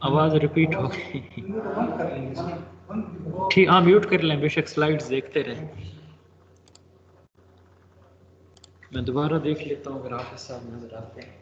आवाज रिपीट हो गई। ठीक, हाँ म्यूट कर लें, बेशक स्लाइड्स देखते रहें। मैं दोबारा देख लेता हूँ अगर आपके साथ नजर आते हैं।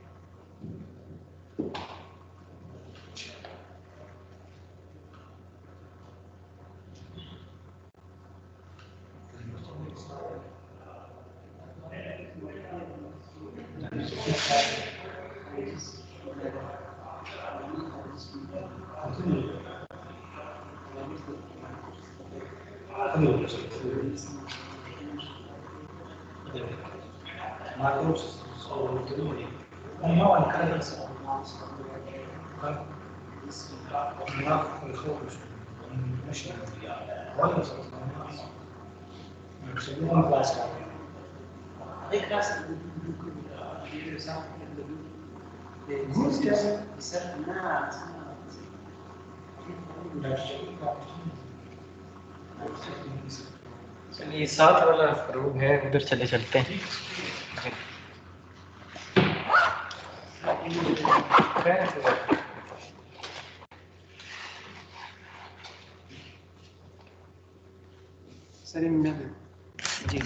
चलिए साथ वाला रूम है, उधर चले चलते हैं। सर मैं जी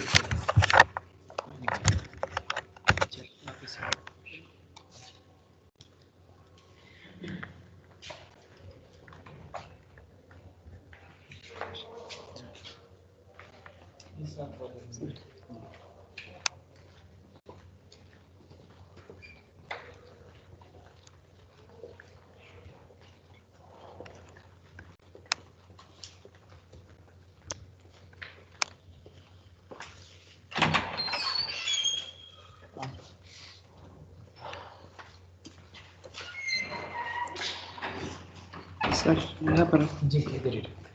सर यहाँ पर जी इधर ही रखते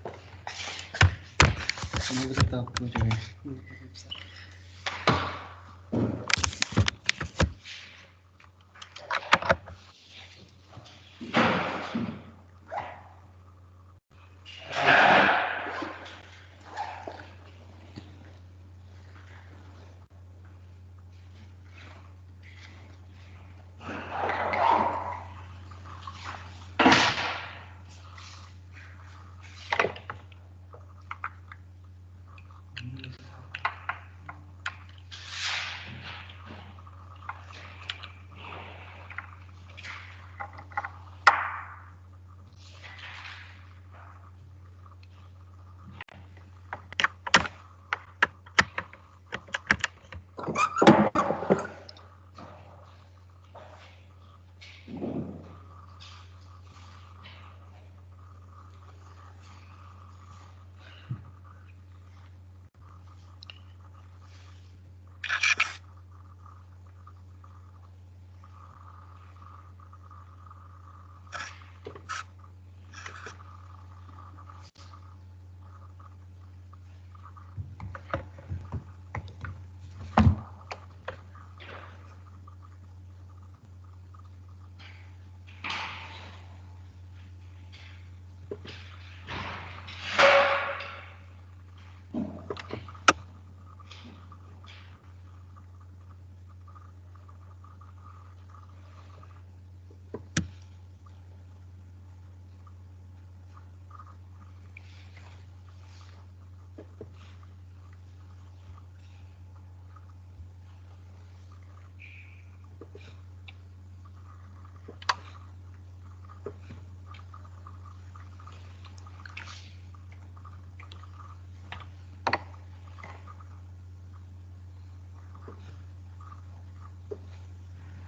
आपको जो है।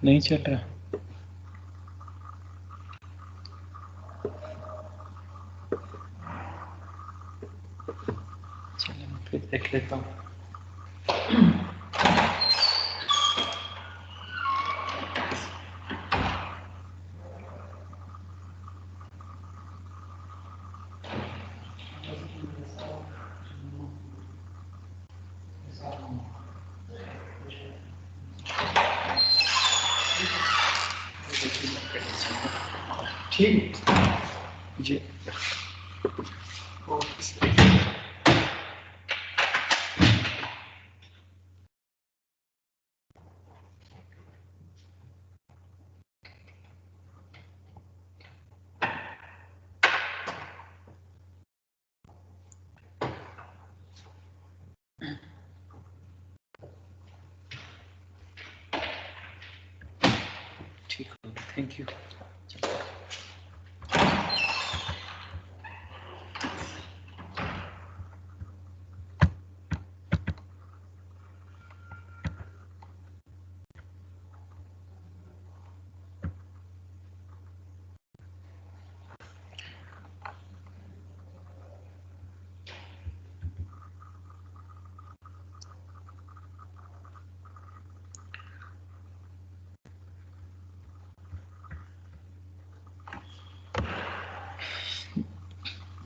नहीं चल रहा। चलिए मैं फिर देख लेता हूँ। ठीक जी थैंक यू।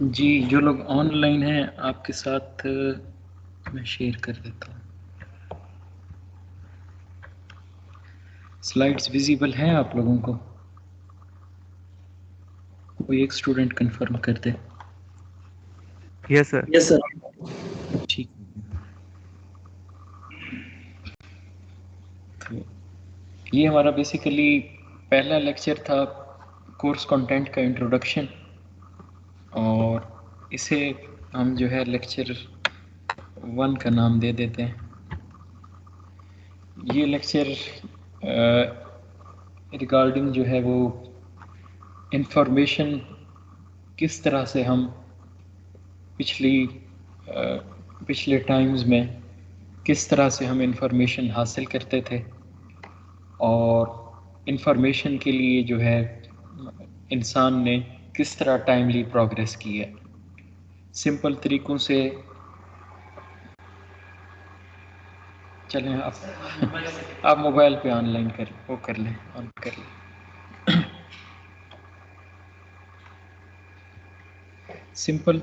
जी, जो लोग ऑनलाइन हैं आपके साथ मैं शेयर कर देता हूँ। स्लाइड्स विजिबल हैं आप लोगों को? कोई एक स्टूडेंट कंफर्म कर दे। Yes sir. Yes sir. ठीक। तो ये हमारा बेसिकली पहला लेक्चर था कोर्स कंटेंट का इंट्रोडक्शन, और इसे हम जो है लेक्चर 1 का नाम दे देते हैं। ये लेक्चर रिगार्डिंग जो है वो इंफॉर्मेशन किस तरह से हम पिछले टाइम्स में किस तरह से हम इंफॉर्मेशन हासिल करते थे, और इंफॉर्मेशन के लिए जो है इंसान ने किस तरह टाइमली प्रोग्रेस की है। सिंपल तरीक़ों से चलें आप मोबाइल पे ऑनलाइन कर लें, ऑन कर लें। सिंपल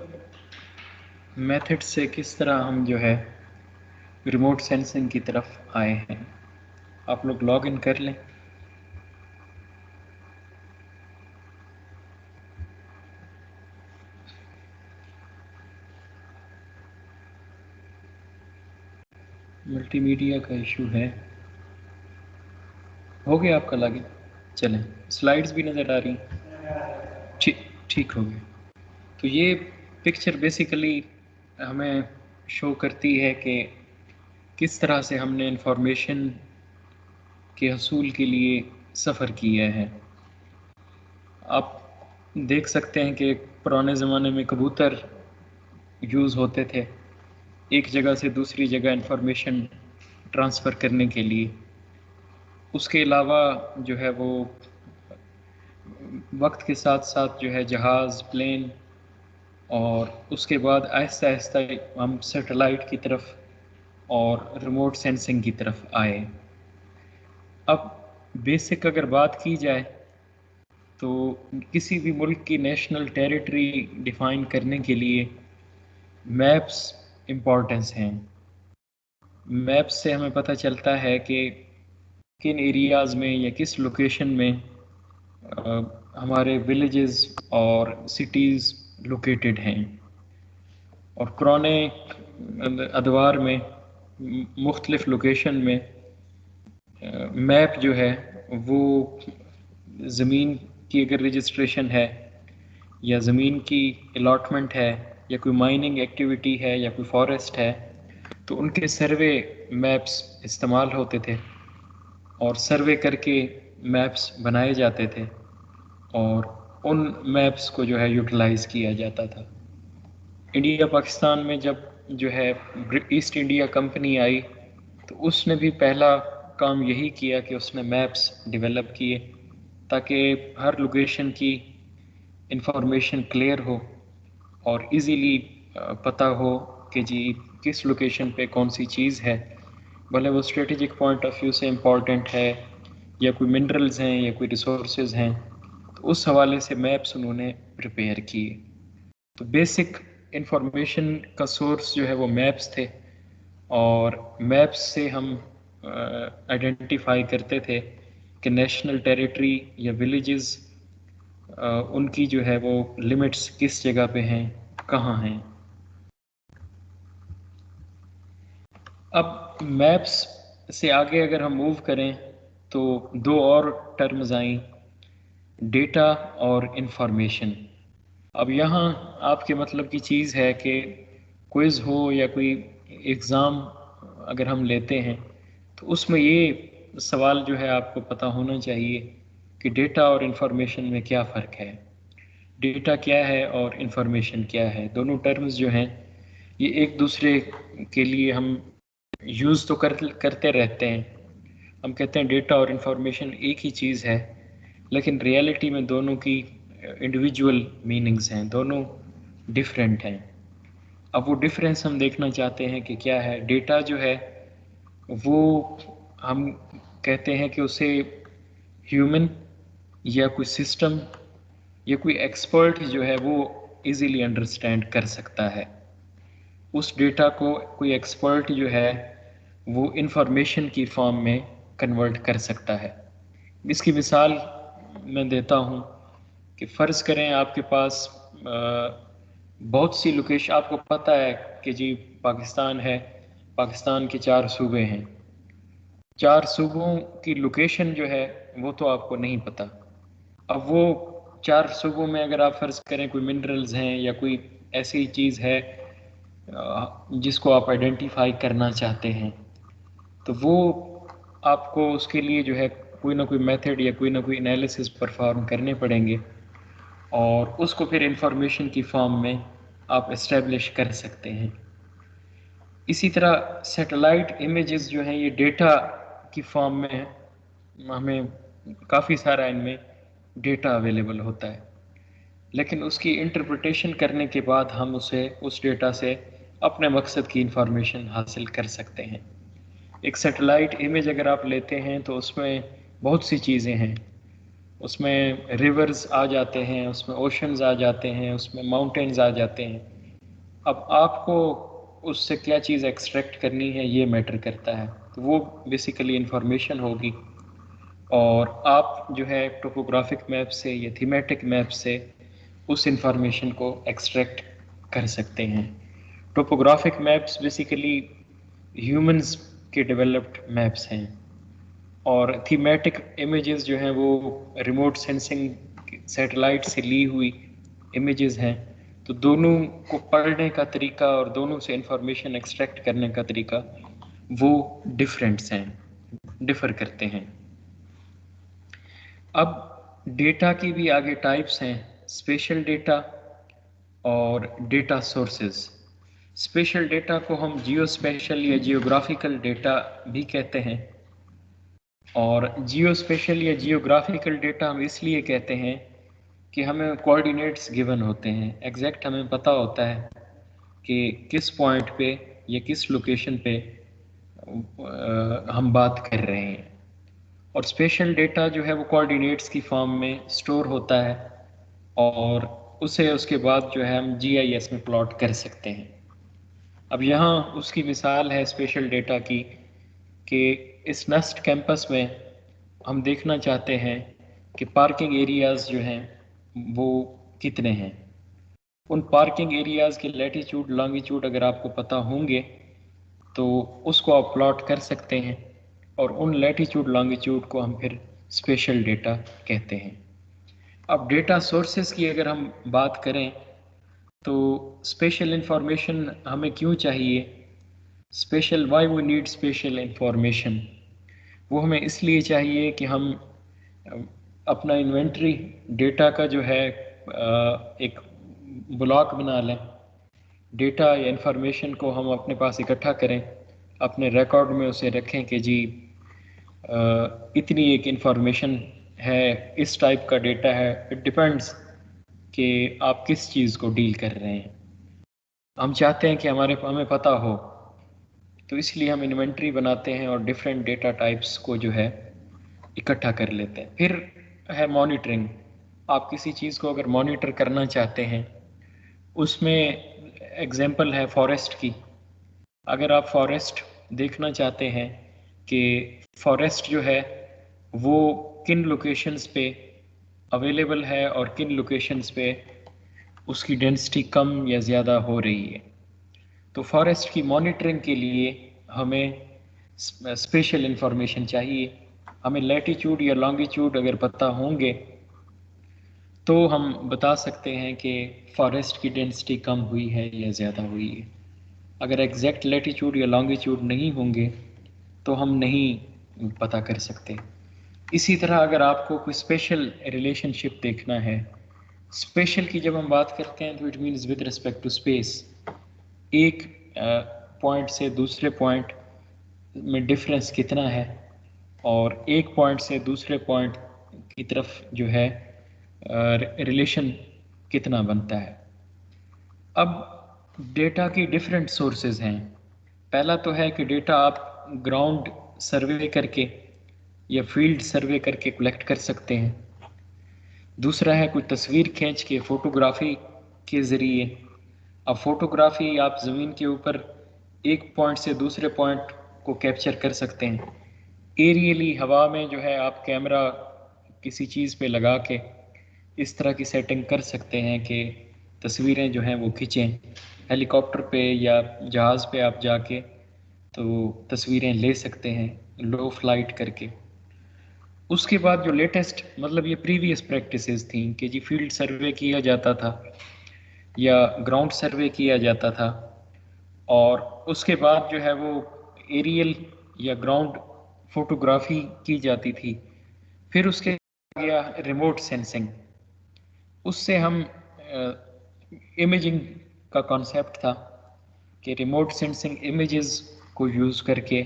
मेथड से किस तरह हम जो है रिमोट सेंसिंग की तरफ आए हैं। आप लोग लॉग इन कर लें। मल्टीमीडिया का इशू है। हो गया आपका लॉगिन? चलें, स्लाइड्स भी नज़र आ रही? ठीक हो गया। तो ये पिक्चर बेसिकली हमें शो करती है कि किस तरह से हमने इंफॉर्मेशन के हसूल के लिए सफ़र किया है। आप देख सकते हैं कि पुराने ज़माने में कबूतर यूज़ होते थे एक जगह से दूसरी जगह इंफॉर्मेशन ट्रांसफ़र करने के लिए। उसके अलावा जो है वो वक्त के साथ साथ जो है जहाज़, प्लेन, और उसके बाद आहिस्ता आहिस्ता हम सैटेलाइट की तरफ और रिमोट सेंसिंग की तरफ आए। अब बेसिक अगर बात की जाए तो किसी भी मुल्क की नेशनल टेरिटरी डिफ़ाइन करने के लिए मैप्स इम्पॉर्टेंस हैं। मैप्स से हमें पता चलता है कि किन एरियाज़ में या किस लोकेशन में हमारे विलेजेस और सिटीज़ लोकेटेड हैं। और पुराने अदवार में मुख्तलिफ़ लोकेशन में मैप जो है वो ज़मीन की अगर रजिस्ट्रेशन है या ज़मीन की अलॉटमेंट है या कोई माइनिंग एक्टिविटी है या कोई फॉरेस्ट है, तो उनके सर्वे मैप्स इस्तेमाल होते थे और सर्वे करके मैप्स बनाए जाते थे और उन मैप्स को जो है यूटिलाइज़ किया जाता था। इंडिया पाकिस्तान में जब जो है ईस्ट इंडिया कंपनी आई तो उसने भी पहला काम यही किया कि उसने मैप्स डेवलप किए ताकि हर लोकेशन की इंफॉर्मेशन क्लियर हो और इजीली पता हो कि जी किस लोकेशन पे कौन सी चीज़ है, भले वो स्ट्रेटेजिक पॉइंट ऑफ व्यू से इम्पॉर्टेंट है या कोई मिनरल्स हैं या कोई रिसोर्सेज हैं, तो उस हवाले से मैप्स उन्होंने प्रिपेयर किए। तो बेसिक इंफॉर्मेशन का सोर्स जो है वो मैप्स थे और मैप्स से हम आइडेंटिफाई करते थे कि नेशनल टेरिटरी या विलेजेस उनकी जो है वो लिमिट्स किस जगह पे हैं, कहाँ हैं। अब मैप्स से आगे अगर हम मूव करें तो दो और टर्म्स आई, डेटा और इंफॉर्मेशन। अब यहाँ आपके मतलब की चीज़ है कि क्विज़ हो या कोई एग्ज़ाम अगर हम लेते हैं तो उसमें ये सवाल जो है आपको पता होना चाहिए कि डेटा और इन्फॉर्मेशन में क्या फ़र्क है। डेटा क्या है और इन्फॉर्मेशन क्या है, दोनों टर्म्स जो हैं ये एक दूसरे के लिए हम यूज़ तो करते रहते हैं। हम कहते हैं डेटा और इन्फॉर्मेशन एक ही चीज़ है, लेकिन रियलिटी में दोनों की इंडिविजुअल मीनिंग्स हैं, दोनों डिफरेंट हैं। अब वो डिफरेंस हम देखना चाहते हैं कि क्या है। डेटा जो है वो हम कहते हैं कि उसे ह्यूमन या कोई सिस्टम या कोई एक्सपर्ट जो है वो इजीली अंडरस्टैंड कर सकता है। उस डेटा को कोई एक्सपर्ट जो है वो इंफॉर्मेशन की फॉर्म में कन्वर्ट कर सकता है। इसकी मिसाल मैं देता हूँ कि फ़र्ज़ करें आपके पास बहुत सी लोकेशन, आपको पता है कि जी पाकिस्तान है, पाकिस्तान के 4 सूबे हैं, 4 सूबों की लोकेशन जो है वो तो आपको नहीं पता। अब वो 4 सूबों में अगर आप फ़र्ज़ करें कोई मिनरल्स हैं या कोई ऐसी चीज़ है जिसको आप आइडेंटिफाई करना चाहते हैं, तो वो आपको उसके लिए जो है कोई ना कोई मेथड या कोई ना कोई एनालिसिस परफॉर्म करने पड़ेंगे और उसको फिर इंफॉर्मेशन की फॉर्म में आप इस्टेब्लिश कर सकते हैं। इसी तरह सैटेलाइट इमेजेस जो हैं ये डेटा की फॉर्म में है, हमें काफ़ी सारा इनमें डेटा अवेलेबल होता है, लेकिन उसकी इंटरप्रिटेशन करने के बाद हम उस डेटा से अपने मकसद की इंफॉर्मेशन हासिल कर सकते हैं। एक सैटेलाइट इमेज अगर आप लेते हैं तो उसमें बहुत सी चीज़ें हैं, उसमें रिवर्स आ जाते हैं, उसमें ओशंस आ जाते हैं, उसमें माउंटेन्स आ जाते हैं। अब आपको उससे क्या चीज़ एक्सट्रैक्ट करनी है ये मैटर करता है, तो वो बेसिकली इंफॉर्मेशन होगी। और आप जो है टोपोग्राफिक मैप से या थीमेटिक मैप से उस इंफॉर्मेशन को एक्सट्रैक्ट कर सकते हैं। टोपोग्राफिक मैप्स बेसिकली ह्यूमंस के डेवलप्ड मैप्स हैं और थीमेटिक इमेजेस जो हैं वो रिमोट सेंसिंग सैटेलाइट से ली हुई इमेजेस हैं। तो दोनों को पढ़ने का तरीका और दोनों से इंफॉर्मेशन एक्सट्रैक्ट करने का तरीका वो डिफरेंट्स हैं, डिफ़र करते हैं। अब डेटा की भी आगे टाइप्स हैं, स्पेशल डेटा और डेटा सोर्सेज। स्पेशल डेटा को हम जियो स्पेशल या जियोग्राफिकल डेटा भी कहते हैं, और जियो स्पेशल या जियोग्राफिकल डेटा हम इसलिए कहते हैं कि हमें कोऑर्डिनेट्स गिवन होते हैं, एग्जैक्ट हमें पता होता है कि किस पॉइंट पे या किस लोकेशन पे हम बात कर रहे हैं। और स्पेशल डेटा जो है वो कोऑर्डिनेट्स की फॉर्म में स्टोर होता है और उसे उसके बाद जो है हम जीआईएस में प्लॉट कर सकते हैं। अब यहाँ उसकी मिसाल है स्पेशल डेटा की कि इस नस्ट कैंपस में हम देखना चाहते हैं कि पार्किंग एरियाज़ जो हैं वो कितने हैं। उन पार्किंग एरियाज़ के लैटीट्यूड लॉन्गिट्यूड अगर आपको पता होंगे तो उसको आप प्लॉट कर सकते हैं और उन लैटीट्यूड लॉन्गिट्यूड को हम फिर स्पेशल डेटा कहते हैं। अब डेटा सोर्सेस की अगर हम बात करें तो स्पेशल इंफॉर्मेशन हमें क्यों चाहिए, special why we need special information, वो हमें इसलिए चाहिए कि हम अपना इन्वेंट्री डेटा का जो है एक ब्लॉक बना लें, डेटा या इंफॉर्मेशन को हम अपने पास इकट्ठा करें, अपने रिकॉर्ड में उसे रखें कि जी इतनी एक इंफॉर्मेशन है, इस टाइप का डेटा है। इट डिपेंड्स कि आप किस चीज़ को डील कर रहे हैं। हम चाहते हैं कि हमें पता हो, तो इसलिए हम इन्वेंट्री बनाते हैं और डिफरेंट डेटा टाइप्स को जो है इकट्ठा कर लेते हैं। फिर है मॉनिटरिंग। आप किसी चीज़ को अगर मॉनिटर करना चाहते हैं, उसमें एग्जांपल है फॉरेस्ट की। अगर आप फॉरेस्ट देखना चाहते हैं कि फॉरेस्ट जो है वो किन लोकेशंस पे अवेलेबल है और किन लोकेशंस पे उसकी डेंसिटी कम या ज़्यादा हो रही है, तो फॉरेस्ट की मॉनिटरिंग के लिए हमें स्पेशल इंफॉर्मेशन चाहिए। हमें लैटीट्यूड या लॉन्गिट्यूड अगर पता होंगे तो हम बता सकते हैं कि फॉरेस्ट की डेंसिटी कम हुई है या ज़्यादा हुई है। अगर एग्जैक्ट लैटीट्यूड या लॉन्गिट्यूड नहीं होंगे तो हम नहीं पता कर सकते। इसी तरह अगर आपको कोई स्पेशल रिलेशनशिप देखना है, स्पेशल की जब हम बात करते हैं तो it means with respect to space, एक पॉइंट से दूसरे पॉइंट में डिफरेंस कितना है और एक पॉइंट से दूसरे पॉइंट की तरफ जो है रिलेशन कितना बनता है। अब डेटा की डिफरेंट सोर्सेज हैं। पहला तो है कि डेटा आप ग्राउंड सर्वे करके या फील्ड सर्वे करके कलेक्ट कर सकते हैं। दूसरा है कोई तस्वीर खींच के, फोटोग्राफी के ज़रिए। अब फोटोग्राफी आप ज़मीन के ऊपर एक पॉइंट से दूसरे पॉइंट को कैप्चर कर सकते हैं। एरियली हवा में जो है आप कैमरा किसी चीज़ पे लगा के इस तरह की सेटिंग कर सकते हैं कि तस्वीरें जो हैं वो खींचें। हेलीकॉप्टर पे या जहाज़ पे आप जाके तो तस्वीरें ले सकते हैं लो फ्लाइट करके। उसके बाद जो लेटेस्ट, मतलब ये प्रीवियस प्रैक्टिसेस थी कि जी फील्ड सर्वे किया जाता था या ग्राउंड सर्वे किया जाता था, और उसके बाद जो है वो एरियल या ग्राउंड फोटोग्राफी की जाती थी। फिर उसके आ गया रिमोट सेंसिंग। उससे हम इमेजिंग का कॉन्सेप्ट था कि रिमोट सेंसिंग इमेजेस को यूज़ करके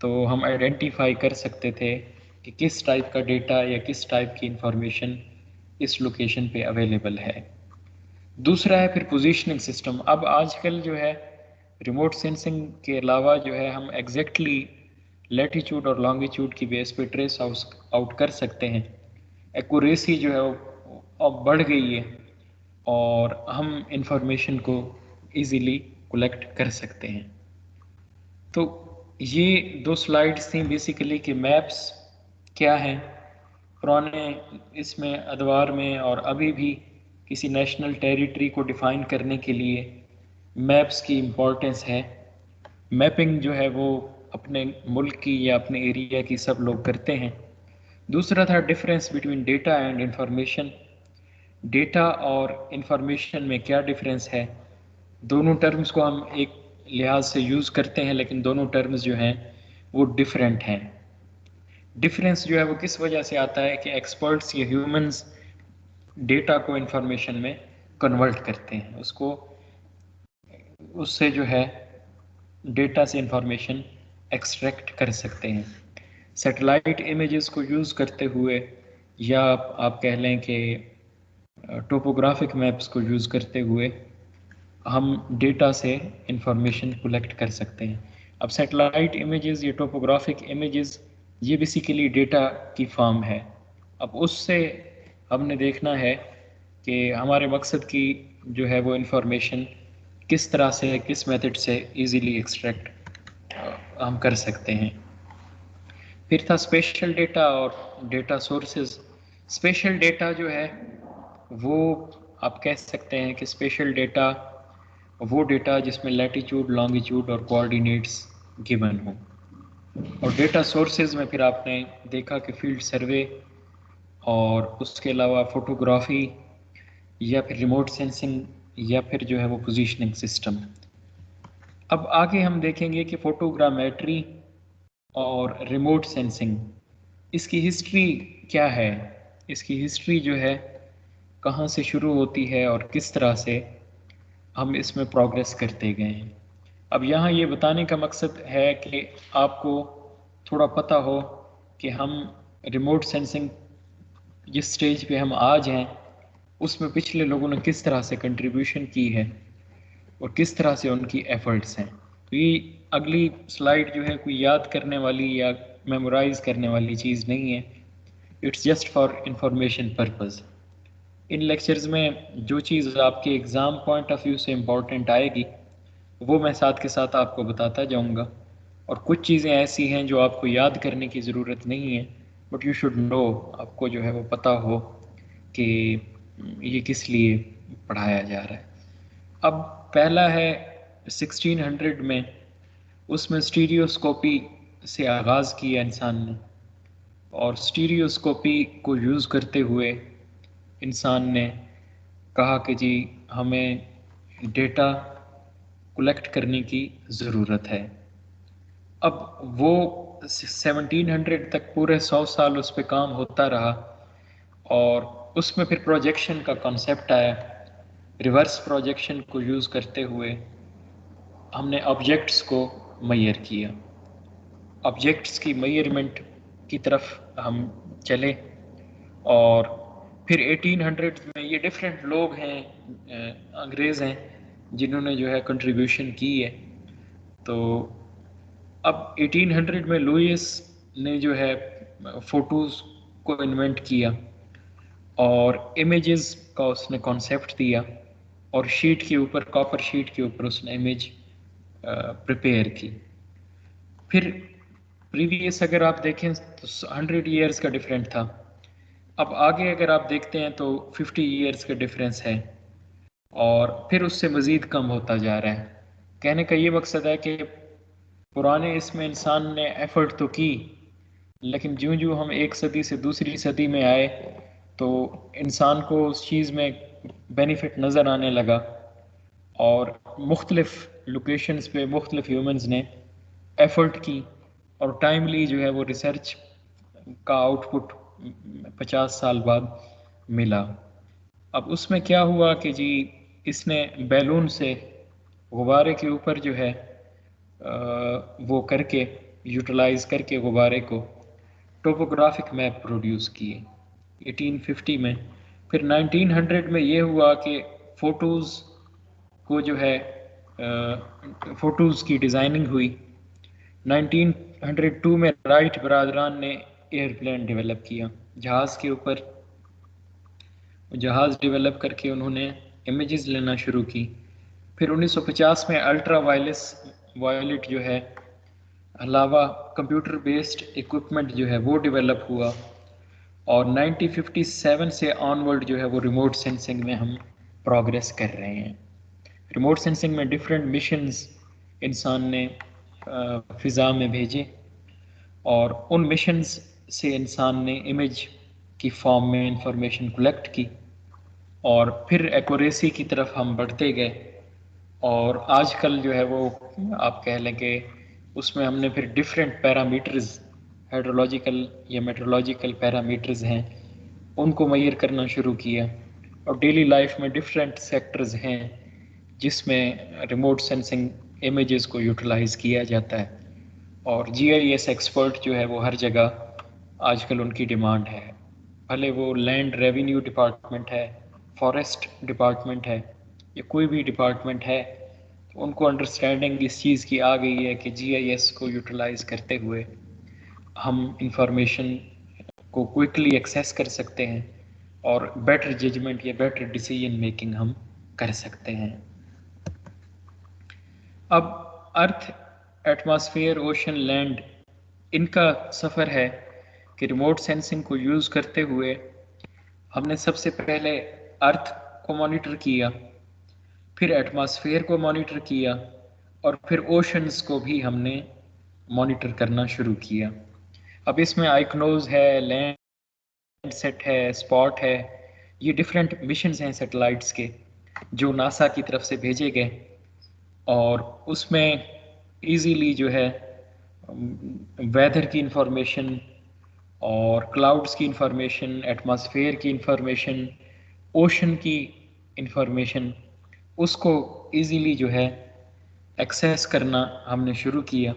तो हम आइडेंटिफाई कर सकते थे कि किस टाइप का डेटा या किस टाइप की इंफॉर्मेशन इस लोकेशन पे अवेलेबल है। दूसरा है फिर पोजीशनिंग सिस्टम। अब आजकल जो है रिमोट सेंसिंग के अलावा जो है हम एग्जैक्टली लैटिट्यूड और लॉन्गिट्यूड की बेस पे ट्रेस आउट कर सकते हैं। एक्यूरेसी जो है वो अब बढ़ गई है और हम इंफॉर्मेशन को इजीली कलेक्ट कर सकते हैं। तो ये दो स्लाइड्स थी बेसिकली कि मैप्स क्या हैं। पुराने इसमें अदवार में और अभी भी किसी नेशनल टेरिटरी को डिफ़ाइन करने के लिए मैप्स की इम्पोर्टेंस है। मैपिंग जो है वो अपने मुल्क की या अपने एरिया की सब लोग करते हैं। दूसरा था difference between data and information. Data और इंफॉर्मेशन में क्या डिफरेंस है। दोनों टर्म्स को हम एक लिहाज से यूज़ करते हैं लेकिन दोनों टर्म्स जो हैं वो डिफरेंट हैं। डिफरेंस जो है वो किस वजह से आता है कि एक्सपर्ट्स या ह्यूमंस डेटा को इंफॉर्मेशन में कन्वर्ट करते हैं, उसको उससे जो है डेटा से इंफॉर्मेशन एक्सट्रैक्ट कर सकते हैं। सैटेलाइट इमेजेस को यूज़ करते हुए या आप कह लें कि टोपोग्राफिक मैप्स को यूज़ करते हुए हम डेटा से इंफॉर्मेशन कलेक्ट कर सकते हैं। अब सैटेलाइट इमेजेस या टोपोग्राफिक इमेजेस ये बेसिकली डेटा की फॉर्म है। अब उससे हमने देखना है कि हमारे मकसद की जो है वो इंफॉर्मेशन किस तरह से, किस मेथड से इजीली एक्सट्रैक्ट हम कर सकते हैं। फिर था स्पेशल डेटा और डेटा सोर्सेज। स्पेशल डेटा जो है वो आप कह सकते हैं कि स्पेशल डेटा वो डेटा जिसमें लैटिट्यूड, लॉन्गिट्यूड और कोऑर्डिनेट्स गिवन हो। और डेटा सोर्सेज में फिर आपने देखा कि फील्ड सर्वे और उसके अलावा फोटोग्राफी या फिर रिमोट सेंसिंग या फिर जो है वो पोजीशनिंग सिस्टम। अब आगे हम देखेंगे कि फोटोग्रामेट्री और रिमोट सेंसिंग, इसकी हिस्ट्री क्या है। इसकी हिस्ट्री जो है कहाँ से शुरू होती है और किस तरह से हम इसमें प्रोग्रेस करते गए हैं। अब यहाँ ये बताने का मकसद है कि आपको थोड़ा पता हो कि हम रिमोट सेंसिंग जिस स्टेज पे हम आज हैं उसमें पिछले लोगों ने किस तरह से कंट्रीब्यूशन की है और किस तरह से उनकी एफर्ट्स हैं। तो ये अगली स्लाइड जो है कोई याद करने वाली या मेमोराइज करने वाली चीज़ नहीं है, it's just for information purpose. In lectures में जो चीज़ आपके एग्ज़ाम पॉइंट ऑफ व्यू से इम्पॉर्टेंट आएगी वो मैं साथ के साथ आपको बताता जाऊंगा, और कुछ चीज़ें ऐसी हैं जो आपको याद करने की ज़रूरत नहीं है, बट यू शुड नो, आपको जो है वो पता हो कि ये किस लिए पढ़ाया जा रहा है। अब पहला है 1600 में, उसमें स्टीरियोस्कोपी से आगाज़ किया इंसान ने, और स्टीरियोस्कोपी को यूज़ करते हुए इंसान ने कहा कि जी हमें डेटा कलेक्ट करने की ज़रूरत है। अब वो 1700 तक पूरे 100 साल उस पर काम होता रहा, और उसमें फिर प्रोजेक्शन का कॉन्सेप्ट आया। रिवर्स प्रोजेक्शन को यूज़ करते हुए हमने ऑब्जेक्ट्स को मेजर किया, ऑब्जेक्ट्स की मेजरमेंट की तरफ हम चले। और फिर 1800 में ये डिफरेंट लोग हैं, अंग्रेज़ हैं, जिन्होंने जो है कंट्रीब्यूशन की है। तो अब 1800 में लुईस ने जो है फ़ोटोज़ को इन्वेंट किया और इमेजेस का उसने कॉन्सेप्ट दिया, और शीट के ऊपर, कॉपर शीट के ऊपर उसने इमेज प्रिपेयर की। फिर प्रीवियस अगर आप देखें तो 100 ईयर्स का डिफरेंट था। अब आगे अगर आप देखते हैं तो 50 ईयर्स का डिफरेंस है, और फिर उससे मज़ीद कम होता जा रहा है। कहने का ये मकसद है कि पुराने इसमें इंसान ने एफर्ट तो की, लेकिन ज्यों ज्यों हम एक सदी से दूसरी सदी में आए तो इंसान को उस चीज़ में बेनिफिट नज़र आने लगा, और मुख्तलिफ लोकेशंस पे मुख्तलिफ ह्यूमंस ने एफर्ट की, और टाइमली जो है वो रिसर्च का आउटपुट 50 साल बाद मिला। अब उसमें क्या हुआ कि जी इसने बैलून से गुब्बारे के ऊपर जो है वो करके, यूटिलाइज करके गुब्बारे को टोपोग्राफिक मैप प्रोड्यूस किए 1850 में। फिर 1900 में ये हुआ कि फ़ोटोज़ को जो है फ़ोटोज़ की डिज़ाइनिंग हुई। 1902 में राइट बरादरान ने एयरप्लेन डेवलप किया, जहाज़ के ऊपर जहाज़ डेवलप करके उन्होंने इमेजेस लेना शुरू की। फिर 1950 में अल्ट्रा वायलेट जो है अलावा कंप्यूटर बेस्ड इक्विपमेंट जो है वो डेवलप हुआ, और 1957 से ऑनवर्ड जो है वो रिमोट सेंसिंग में हम प्रोग्रेस कर रहे हैं। रिमोट सेंसिंग में डिफरेंट मिशंस इंसान ने फ़िज़ा में भेजे, और उन मिशंस से इंसान ने इमेज की फॉर्म में इंफॉर्मेशन कलेक्ट की, और फिर एक्यूरेसी की तरफ हम बढ़ते गए। और आजकल जो है वो आप कह लें कि उसमें हमने फिर डिफरेंट पैरामीटर्स, हाइड्रोलॉजिकल या मेट्रोलॉजिकल पैरामीटर्स हैं, उनको मेजर करना शुरू किया। और डेली लाइफ में डिफरेंट सेक्टर्स हैं जिसमें रिमोट सेंसिंग इमेजेस को यूटिलाइज किया जाता है, और जीआईएस एक्सपर्ट जो है वो हर जगह आजकल उनकी डिमांड है। भले वो लैंड रेवेन्यू डिपार्टमेंट है, फॉरेस्ट डिपार्टमेंट है, या कोई भी डिपार्टमेंट है, तो उनको अंडरस्टैंडिंग इस चीज़ की आ गई है कि जीआईएस को यूटिलाइज करते हुए हम इंफॉर्मेशन को क्विकली एक्सेस कर सकते हैं, और बेटर जजमेंट या बेटर डिसीजन मेकिंग हम कर सकते हैं। अब अर्थ, एटमॉस्फेयर, ओशन, लैंड, इनका सफ़र है कि रिमोट सेंसिंग को यूज़ करते हुए हमने सबसे पहले अर्थ को मॉनिटर किया, फिर एटमॉस्फेयर को मॉनिटर किया, और फिर ओशंस को भी हमने मॉनिटर करना शुरू किया। अब इसमें आइकनोज है, लैंड सेट है, स्पॉट है, ये डिफरेंट मिशंस हैं सैटेलाइट्स के जो नासा की तरफ से भेजे गए, और उसमें इजीली जो है वेदर की इंफॉर्मेशन और क्लाउड्स की इंफॉर्मेशन, एटमॉस्फेयर की इंफॉर्मेशन, ओशन की इंफॉर्मेशन, उसको इजीली जो है एक्सेस करना हमने शुरू किया।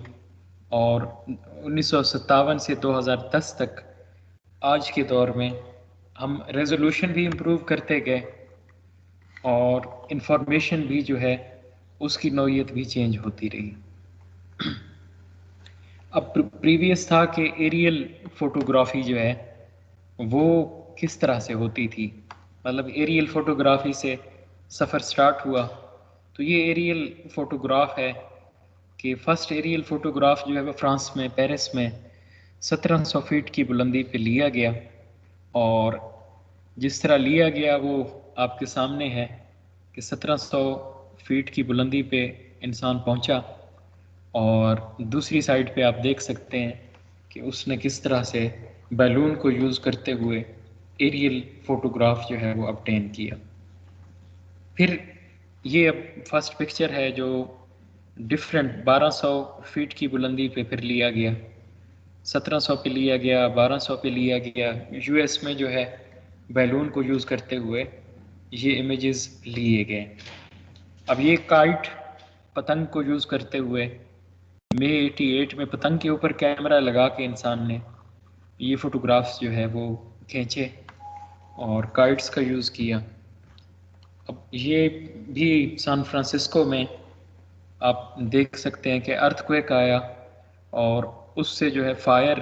और 1957 से 2010 तक आज के दौर में हम रेजोल्यूशन भी इम्प्रूव करते गए, और इंफॉर्मेशन भी जो है उसकी नौइयत भी चेंज होती रही। अब प्रीवियस था कि एरियल फोटोग्राफी जो है वो किस तरह से होती थी, मतलब एरियल फोटोग्राफी से सफ़र स्टार्ट हुआ। तो ये एरियल फोटोग्राफ है कि फर्स्ट एरियल फोटोग्राफ जो है वो फ्रांस में, पेरिस में 1700 फीट की बुलंदी पे लिया गया, और जिस तरह लिया गया वो आपके सामने है कि 1700 फीट की बुलंदी पे इंसान पहुंचा, और दूसरी साइड पे आप देख सकते हैं कि उसने किस तरह से बैलून को यूज़ करते हुए एरियल फोटोग्राफ जो है वो ऑब्टेन किया। फिर ये अब फर्स्ट पिक्चर है जो डिफरेंट 1200 फीट की बुलंदी पे फिर लिया गया, 1700 पे लिया गया, 1200 पे लिया गया। यूएस में जो है बैलून को यूज़ करते हुए ये इमेजेस लिए गए। अब ये काइट पतंग को यूज़ करते हुए मई 88 में पतंग के ऊपर कैमरा लगा के इंसान ने ये फ़ोटोग्राफ्स जो है वो खींचे और काइट्स का यूज़ किया। अब ये भी सैन फ्रांसिस्को में आप देख सकते हैं कि अर्थक्वेक आया और उससे जो है फायर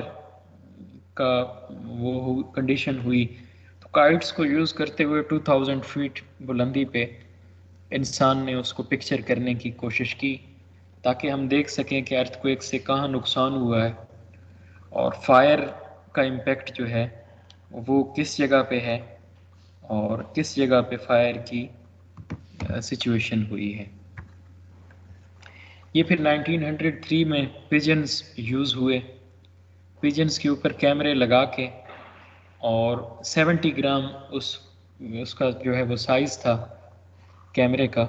का वो कंडीशन हुई, तो काइट्स को यूज़ करते हुए 2000 फीट बुलंदी पे इंसान ने उसको पिक्चर करने की कोशिश की ताकि हम देख सकें कि अर्थक्वेक से कहाँ नुकसान हुआ है और फायर का इम्पेक्ट जो है वो किस जगह पे है और किस जगह पे फायर की सिचुएशन हुई है। ये फिर 1903 में पिजन्स यूज़ हुए। पिजन्स के ऊपर कैमरे लगा के और 70 ग्राम उसका जो है वो साइज़ था कैमरे का,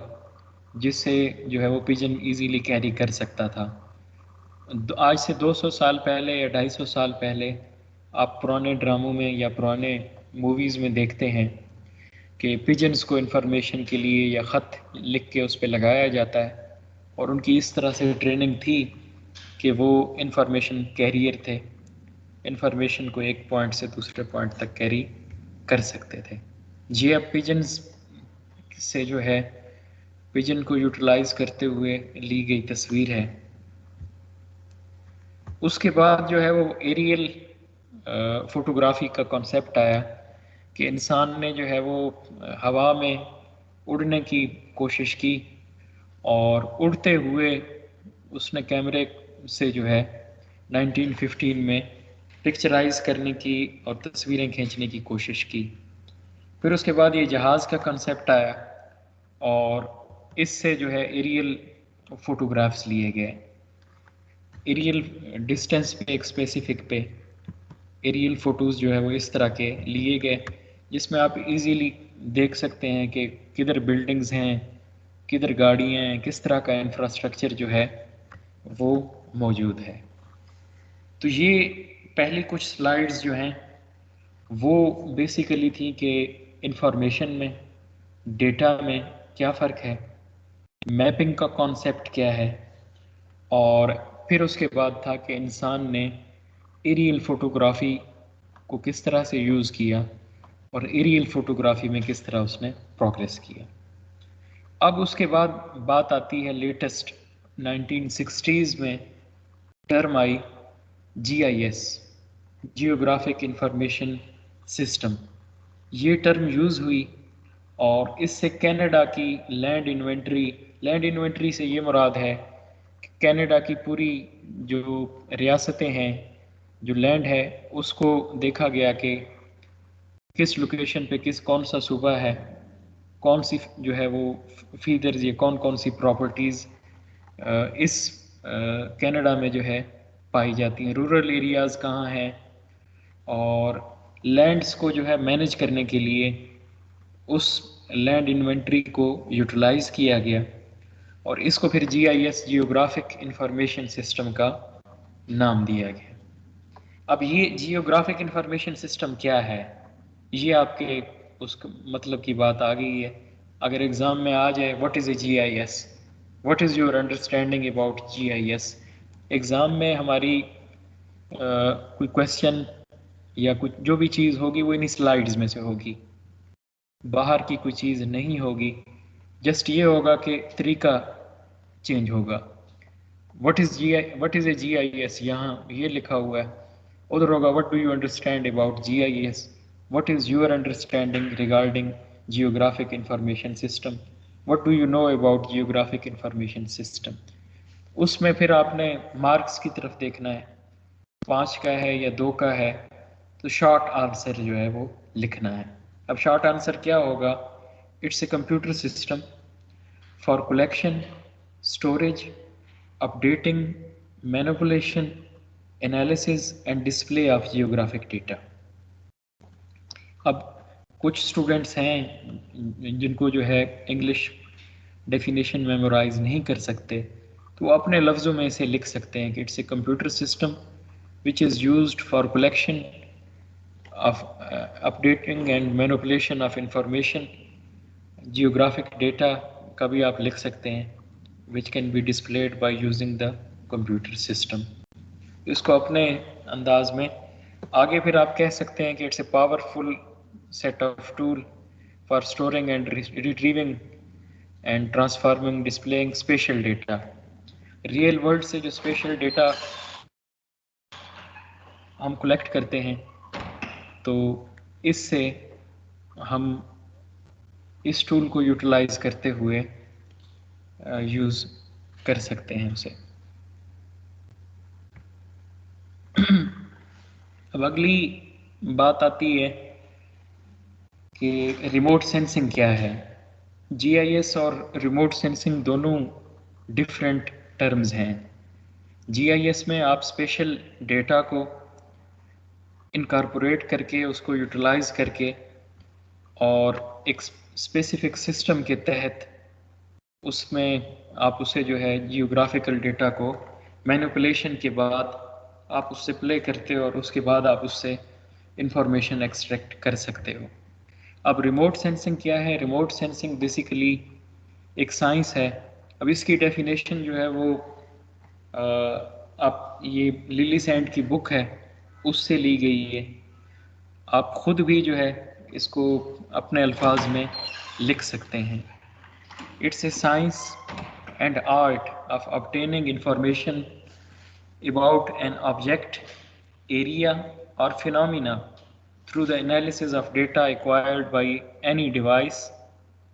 जिससे जो है वो पिजन इजीली कैरी कर सकता था। आज से 200 साल पहले या 250 साल पहले आप पुराने ड्रामों में या पुराने मूवीज़ में देखते हैं कि पिजन्स को इन्फॉर्मेशन के लिए या ख़त लिख के उस पर लगाया जाता है और उनकी इस तरह से ट्रेनिंग थी कि वो इन्फॉर्मेशन कैरियर थे, इन्फॉर्मेशन को एक पॉइंट से दूसरे पॉइंट तक कैरी कर सकते थे। ये अब पिजन्स से जो है पिजन को यूटिलाइज करते हुए ली गई तस्वीर है। उसके बाद जो है वो एरियल फोटोग्राफी का कॉन्सेप्ट आया कि इंसान ने जो है वो हवा में उड़ने की कोशिश की और उड़ते हुए उसने कैमरे से जो है 1915 में पिक्चराइज करने की और तस्वीरें खींचने की कोशिश की। फिर उसके बाद ये जहाज़ का कंसेप्ट आया और इससे जो है एरियल फोटोग्राफ्स लिए गए। एरियल डिस्टेंस पे एक स्पेसिफिक पे एरियल फ़ोटोज़ जो है वो इस तरह के लिए गए जिसमें आप इजीली देख सकते हैं कि किधर बिल्डिंग्स हैं, किधर गाड़ियाँ हैं, किस तरह का इंफ्रास्ट्रक्चर जो है वो मौजूद है। तो ये पहली कुछ स्लाइड्स जो हैं वो बेसिकली थी कि इंफॉर्मेशन में, डेटा में क्या फ़र्क है, मैपिंग का कॉन्सेप्ट क्या है, और फिर उसके बाद था कि इंसान ने एरियल फोटोग्राफी को किस तरह से यूज़ किया और एरियल फोटोग्राफी में किस तरह उसने प्रोग्रेस किया। अब उसके बाद बात आती है लेटेस्ट 1960s में टर्म आई GIS, जियोग्राफिक इंफॉर्मेशन सिस्टम। ये टर्म यूज़ हुई और इससे कनाडा की लैंड इन्वेंट्री से ये मुराद है कि कनाडा की पूरी जो रियासतें हैं, जो लैंड है, उसको देखा गया कि किस लोकेशन पे कौन सा सूबा है, कौन सी जो है वो फीदर्स या कौन कौन सी प्रॉपर्टीज़ इस कनाडा में जो है पाई जाती हैं, रूरल एरियाज़ कहाँ हैं, और लैंड्स को जो है मैनेज करने के लिए उस लैंड इन्वेंट्री को यूटिलाइज किया गया और इसको फिर GIS, जियोग्राफिक इंफॉर्मेशन सिस्टम का नाम दिया गया। अब ये जियोग्राफिक इंफॉर्मेशन सिस्टम क्या है, ये आपके उस मतलब की बात आ गई है। अगर एग्ज़ाम में आ जाए what is a GIS, what is your understanding about GIS, exam में हमारी कोई क्वेश्चन या कुछ जो भी चीज़ होगी वो इन स्लाइड्स में से होगी, बाहर की कोई चीज़ नहीं होगी। जस्ट ये होगा कि तरीका चेंज होगा। व्हाट इज़ ए GIS, यहाँ ये लिखा हुआ है, उधर होगा what do you understand about GIS, what is your understanding regarding geographic information system, what do you know about geographic information system. उसमें फिर आपने मार्क्स की तरफ देखना है, 5 का है या 2 का है, तो शॉर्ट आंसर जो है वो लिखना है। अब शॉर्ट आंसर क्या होगा, it's a computer system for collection, storage, updating, manipulation, analysis and display of geographic data। अब कुछ स्टूडेंट्स हैं जिनको जो है इंग्लिश डेफिनेशन मेमोराइज नहीं कर सकते, तो वो अपने लफ्ज़ों में इसे लिख सकते हैं कि it's a computer system which is used for collection of updating and manipulation of information. Geographic data का भी आप लिख सकते हैं, which can be displayed by using the computer system. इसको अपने अंदाज में आगे फिर आप कह सकते हैं कि it's a powerful set of tool for storing and retrieving and transforming displaying special data. Real world से जो स्पेशल डेटा हम कलेक्ट करते हैं, तो इससे हम इस टूल को यूटिलाइज करते हुए यूज़ कर सकते हैं उसे। अब अगली बात आती है कि रिमोट सेंसिंग क्या है। जीआईएस और रिमोट सेंसिंग दोनों डिफरेंट टर्म्स हैं। जीआईएस में आप स्पेशल डेटा को इनकॉर्पोरेट करके उसको यूटिलाइज करके और एक स्पेसिफिक सिस्टम के तहत उसमें आप उसे जो है जियोग्राफिकल डेटा को मैनिपुलेशन के बाद आप उससे प्ले करते हो और उसके बाद आप उससे इंफॉर्मेशन एक्सट्रैक्ट कर सकते हो। अब रिमोट सेंसिंग क्या है? रिमोट सेंसिंग बेसिकली एक साइंस है। अब इसकी डेफिनेशन जो है वो आप ये लिली सैंड की बुक है उससे ली गई है। आप खुद भी जो है इसको अपने अल्फाज में लिख सकते हैं। It's a science and art of obtaining information about an object, area or phenomena through the analysis of data acquired by any device,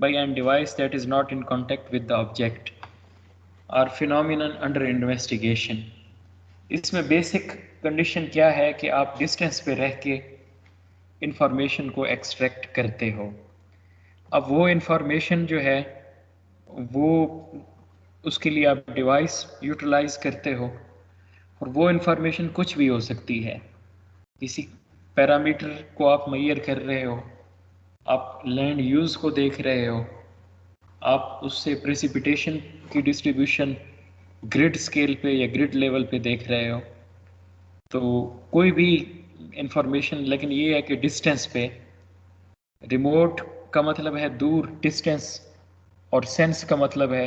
by an device that is not in contact with the object or phenomenon under investigation. इसमें basic condition क्या है कि आप distance पे रह के information को extract करते हो। अब वो इंफॉर्मेशन जो है वो उसके लिए आप डिवाइस यूटिलाइज करते हो और वो इंफॉर्मेशन कुछ भी हो सकती है। किसी पैरामीटर को आप मेजर कर रहे हो, आप लैंड यूज़ को देख रहे हो, आप उससे प्रेसिपिटेशन की डिस्ट्रीब्यूशन ग्रिड स्केल पे या ग्रिड लेवल पे देख रहे हो, तो कोई भी इंफॉर्मेशन। लेकिन ये है कि डिस्टेंस पे, रिमोट का मतलब है दूर, डिस्टेंस, और सेंस का मतलब है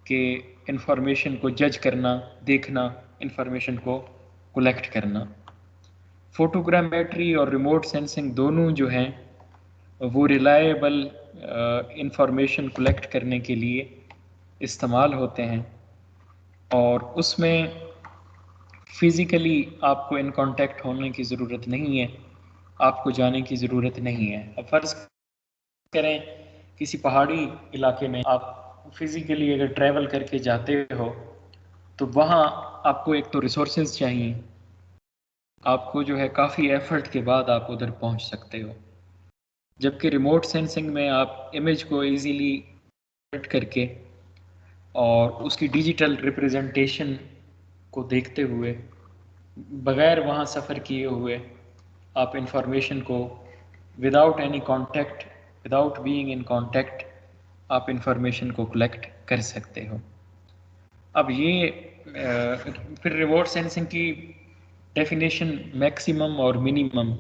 कि इंफॉर्मेशन को जज करना, देखना, इंफॉर्मेशन को कलेक्ट करना। फोटोग्रामेट्री और रिमोट सेंसिंग दोनों जो हैं वो रिलायबल इंफॉर्मेशन कलेक्ट करने के लिए इस्तेमाल होते हैं और उसमें फिज़िकली आपको इन कांटेक्ट होने की ज़रूरत नहीं है, आपको जाने की ज़रूरत नहीं है। अब फ़र्ज़ करें किसी पहाड़ी इलाके में आप फिज़िकली अगर ट्रैवल करके जाते हो तो वहाँ आपको एक तो रिसोर्सेज चाहिए, आपको जो है काफ़ी एफर्ट के बाद आप उधर पहुँच सकते हो। जबकि रिमोट सेंसिंग में आप इमेज को इजीली कट करके और उसकी डिजिटल रिप्रेजेंटेशन को देखते हुए, बग़ैर वहाँ सफ़र किए हुए, आप इंफॉर्मेशन को without any contact, without being in contact, आप इंफॉर्मेशन को कलेक्ट कर सकते हो। अब ये फिर रिमोट सेंसिंग की डेफिनेशन मैक्सिमम और मिनिमम,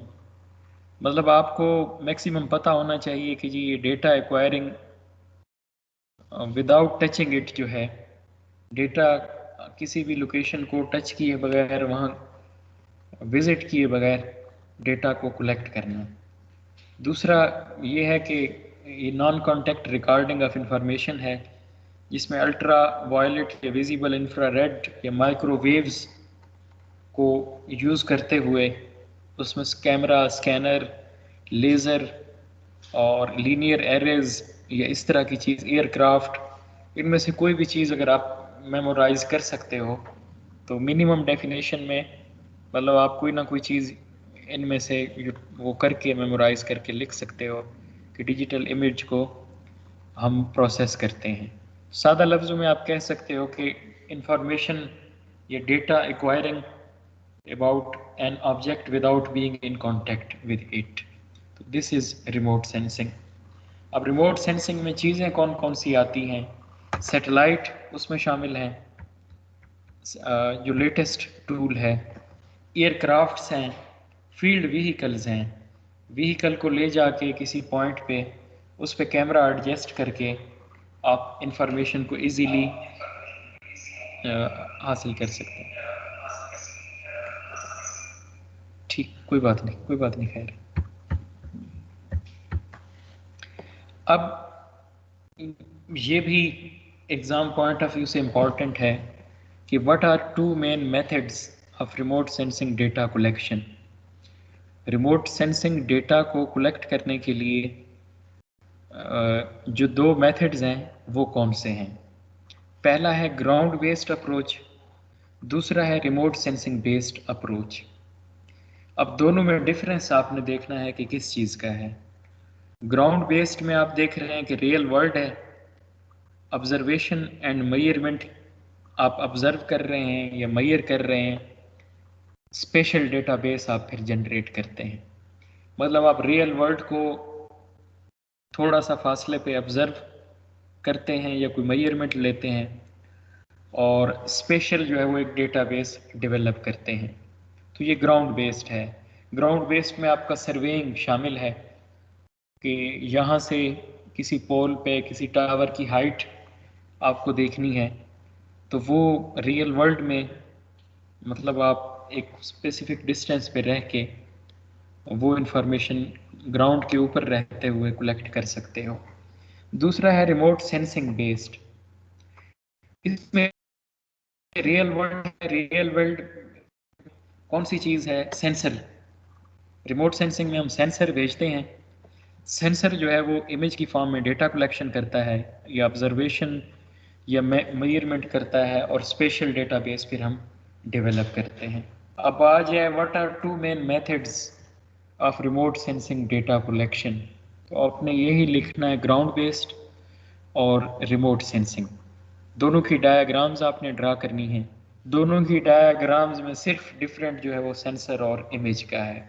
मतलब आपको मैक्सिमम पता होना चाहिए कि जी ये data acquiring without touching it जो है, डेटा किसी भी लोकेशन को टच किए बगैर, वहाँ विज़िट किए बगैर डेटा को कलेक्ट करना। दूसरा ये है कि ये non contact recording of information है, जिसमें अल्ट्रा वायलेट या विजिबल इंफ्रारेड या माइक्रोवेव्स को यूज़ करते हुए उसमें कैमरा, स्कैनर, लेज़र और लीनियर एरेज या इस तरह की चीज़, एयरक्राफ्ट, इनमें से कोई भी चीज़ अगर आप मेमोराइज कर सकते हो तो मिनिमम डेफिनेशन में मतलब आप कोई ना कोई चीज़ इनमें से वो करके मेमोराइज करके लिख सकते हो कि डिजिटल इमेज को हम प्रोसेस करते हैं। सादा लफ्ज़ों में आप कह सकते हो कि इंफॉर्मेशन या data acquiring about an object without being in contact with it. तो this is remote sensing. अब रिमोट सेंसिंग में चीज़ें कौन कौन सी आती हैं? सैटेलाइट उसमें शामिल हैं, जो लेटेस्ट टूल है। एयरक्राफ्ट्स हैं, फील्ड व्हीकल्स हैं। व्हीकल को ले जाके किसी पॉइंट पे उस पे कैमरा एडजस्ट करके आप इंफॉर्मेशन को इजीली हासिल कर सकते हैं। ठीक, कोई बात नहीं, कोई बात नहीं, खैर। अब ये भी एग्ज़ाम पॉइंट ऑफ व्यू से इम्पॉर्टेंट है कि what are two main methods of remote sensing data collection. Remote sensing data को कलेक्ट करने के लिए जो दो मेथड्स हैं वो कौन से हैं? पहला है ग्राउंड बेस्ड अप्रोच, दूसरा है रिमोट सेंसिंग बेस्ड अप्रोच। अब दोनों में डिफरेंस आपने देखना है कि किस चीज़ का है। ग्राउंड बेस्ड में आप देख रहे हैं कि रियल वर्ल्ड है, ऑब्जर्वेशन एंड मेजरमेंट आप ऑब्जर्व कर रहे हैं या मेजर कर रहे हैं, स्पेशल डेटाबेस आप फिर जनरेट करते हैं। मतलब आप रियल वर्ल्ड को थोड़ा सा फासले पे ऑब्जर्व करते हैं या कोई मेजरमेंट लेते हैं और स्पेशल जो है वो एक डेटाबेस डेवलप करते हैं। तो ये ग्राउंड बेस्ड है। ग्राउंड बेस्ड में आपका सर्वेइंग शामिल है कि यहाँ से किसी पोल पे किसी टावर की हाइट आपको देखनी है, तो वो रियल वर्ल्ड में मतलब आप एक स्पेसिफिक डिस्टेंस पे रह के वो इंफॉर्मेशन ग्राउंड के ऊपर रहते हुए कलेक्ट कर सकते हो। दूसरा है रिमोट सेंसिंग बेस्ड। इसमें रियल वर्ल्ड कौन सी चीज़ है? सेंसर। रिमोट सेंसिंग में हम सेंसर भेजते हैं। सेंसर जो है वो इमेज की फॉर्म में डेटा कलेक्शन करता है या ऑब्जर्वेशन या मेजरमेंट करता है और स्पेशल डेटाबेस फिर हम डेवलप करते हैं। अब आ जाए what are two main methods of remote sensing data collection. तो आपने यही लिखना है, ग्राउंड बेस्ड और रिमोट सेंसिंग। दोनों की डायग्राम्स आपने ड्रा करनी है। दोनों की डायग्राम्स में सिर्फ डिफरेंट जो है वो सेंसर और इमेज का है।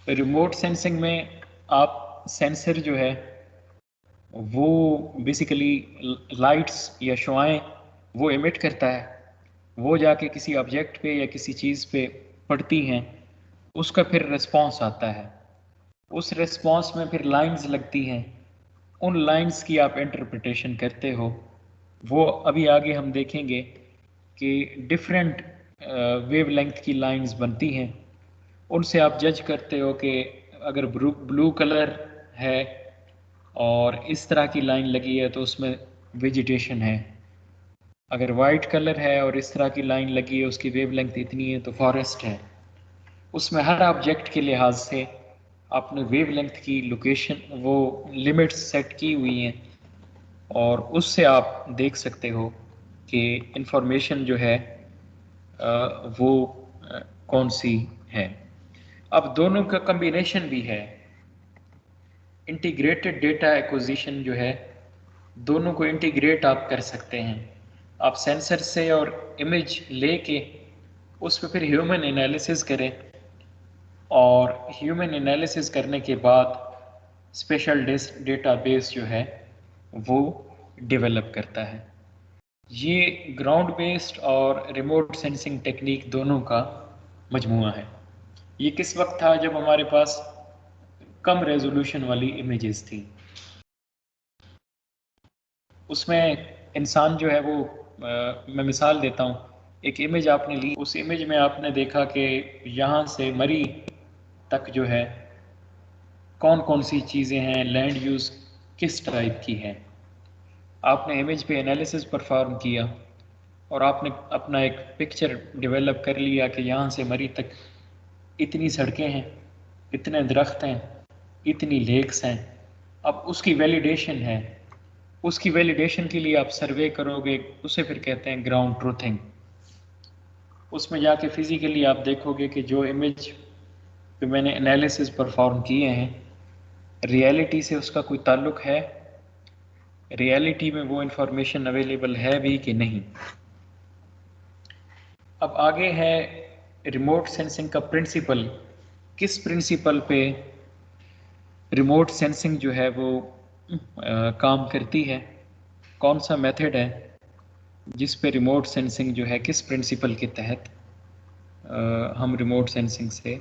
रिमोट सेंसिंग में आप सेंसर जो है वो बेसिकली लाइट्स या शुआएं वो एमिट करता है, वो जाके किसी ऑब्जेक्ट पे या किसी चीज़ पे पड़ती हैं, उसका फिर रिस्पॉन्स आता है। उस रिस्पॉन्स में फिर लाइंस लगती हैं, उन लाइंस की आप इंटरप्रिटेशन करते हो। वो अभी आगे हम देखेंगे कि डिफरेंट वेवलेंथ की लाइंस बनती हैं, उनसे आप जज करते हो कि अगर ब्लू कलर है और इस तरह की लाइन लगी है तो उसमें वेजिटेशन है, अगर वाइट कलर है और इस तरह की लाइन लगी है उसकी वेवलेंथ इतनी है तो फॉरेस्ट है। उसमें हर ऑब्जेक्ट के लिहाज से आपने वेवलेंथ की लोकेशन वो लिमिट्स सेट की हुई हैं और उससे आप देख सकते हो कि इंफॉर्मेशन जो है वो कौन सी है। अब दोनों का कम्बिनेशन भी है, इंटीग्रेटेड डेटा एक्विजिशन जो है, दोनों को इंटीग्रेट आप कर सकते हैं। आप सेंसर से और इमेज लेके उस पर फिर ह्यूमन एनालिसिस करें और ह्यूमन एनालिसिस करने के बाद स्पेशल डेटाबेस जो है वो डेवलप करता है। ये ग्राउंड बेस्ड और रिमोट सेंसिंग टेक्निक दोनों का मजमुआ है। ये किस वक्त था? जब हमारे पास कम रेजोल्यूशन वाली इमेजेस थी। उसमें इंसान जो है वो मैं मिसाल देता हूँ, एक इमेज आपने ली, उस इमेज में आपने देखा कि यहाँ से मरी तक जो है कौन कौन सी चीज़ें हैं, लैंड यूज़ किस टाइप की है। आपने इमेज पे एनालिसिस परफॉर्म किया और आपने अपना एक पिक्चर डेवलप कर लिया कि यहाँ से मरी तक इतनी सड़कें हैं, इतने दरख्त हैं, इतनी लेक्स हैं। अब उसकी वैलिडेशन है, उसकी वैलिडेशन के लिए आप सर्वे करोगे, उसे फिर कहते हैं ग्राउंड ट्रूथिंग। उसमें जाके फिजिकली आप देखोगे कि जो इमेज पे मैंने एनालिसिस परफॉर्म किए हैं रियलिटी से उसका कोई ताल्लुक है, रियलिटी में वो इंफॉर्मेशन अवेलेबल है भी कि नहीं। अब आगे है रिमोट सेंसिंग का प्रिंसिपल। किस प्रिंसिपल पे रिमोट सेंसिंग जो है वो काम करती है, कौन सा मेथड है जिस पे रिमोट सेंसिंग जो है किस प्रिंसिपल के तहत हम रिमोट सेंसिंग से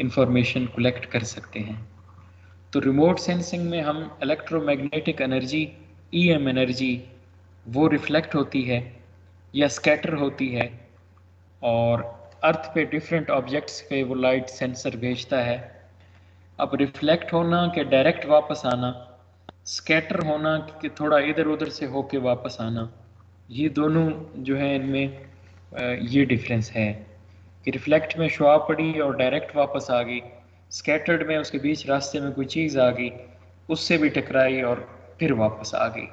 इंफॉर्मेशन कलेक्ट कर सकते हैं। तो रिमोट सेंसिंग में हम इलेक्ट्रोमैग्नेटिक एनर्जी, ईएम एनर्जी, वो रिफ्लेक्ट होती है या स्कैटर होती है, और अर्थ पे डिफरेंट ऑब्जेक्ट्स पे वो लाइट सेंसर भेजता है। अब रिफ्लेक्ट होना कि डायरेक्ट वापस आना, स्कैटर होना कि थोड़ा इधर उधर से होके वापस आना, ये दोनों जो है इनमें ये डिफरेंस है कि रिफ्लेक्ट में शुआ पड़ी और डायरेक्ट वापस आ गई, स्कैटर्ड में उसके बीच रास्ते में कोई चीज़ आ गई, उससे भी टकराई और फिर वापस आ गई।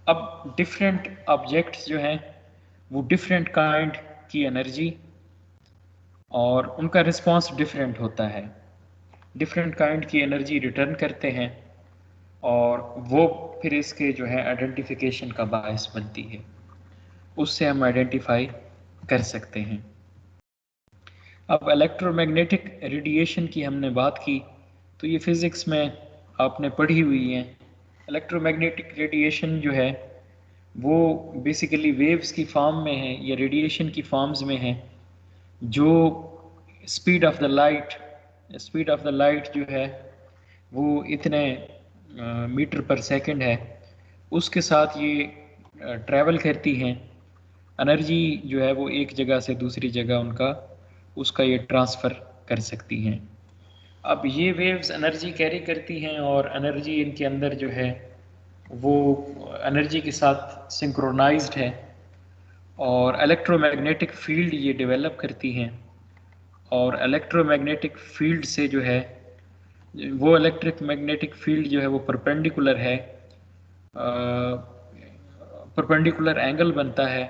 अब डिफरेंट ऑब्जेक्ट्स जो हैं वो डिफरेंट काइंड की एनर्जी और उनका रिस्पांस डिफरेंट होता है, डिफरेंट काइंड की एनर्जी रिटर्न करते हैं, और वो फिर इसके जो है आइडेंटिफिकेशन का बायस बनती है, उससे हम आइडेंटिफाई कर सकते हैं। अब इलेक्ट्रोमैग्नेटिक रेडिएशन की हमने बात की, तो ये फिज़िक्स में आपने पढ़ी हुई है। इलेक्ट्रोमैग्नेटिक रेडिएशन जो है वो बेसिकली वेव्स की फॉर्म में है या रेडिएशन की फॉर्म्स में है, जो स्पीड ऑफ द लाइट जो है वो इतने मीटर पर सेकंड है, उसके साथ ये ट्रैवल करती हैं। एनर्जी जो है वो एक जगह से दूसरी जगह उसका ये ट्रांसफ़र कर सकती हैं। अब ये वेव्स एनर्जी कैरी करती हैं और एनर्जी इनके अंदर जो है वो एनर्जी के साथ सिंक्रोनाइज्ड है, और इलेक्ट्रोमैग्नेटिक फील्ड ये डेवलप करती हैं, और इलेक्ट्रोमैग्नेटिक फील्ड से जो है वो इलेक्ट्रिक मैग्नेटिक फील्ड जो है वो परपेंडिकुलर है, परपेंडिकुलर एंगल बनता है,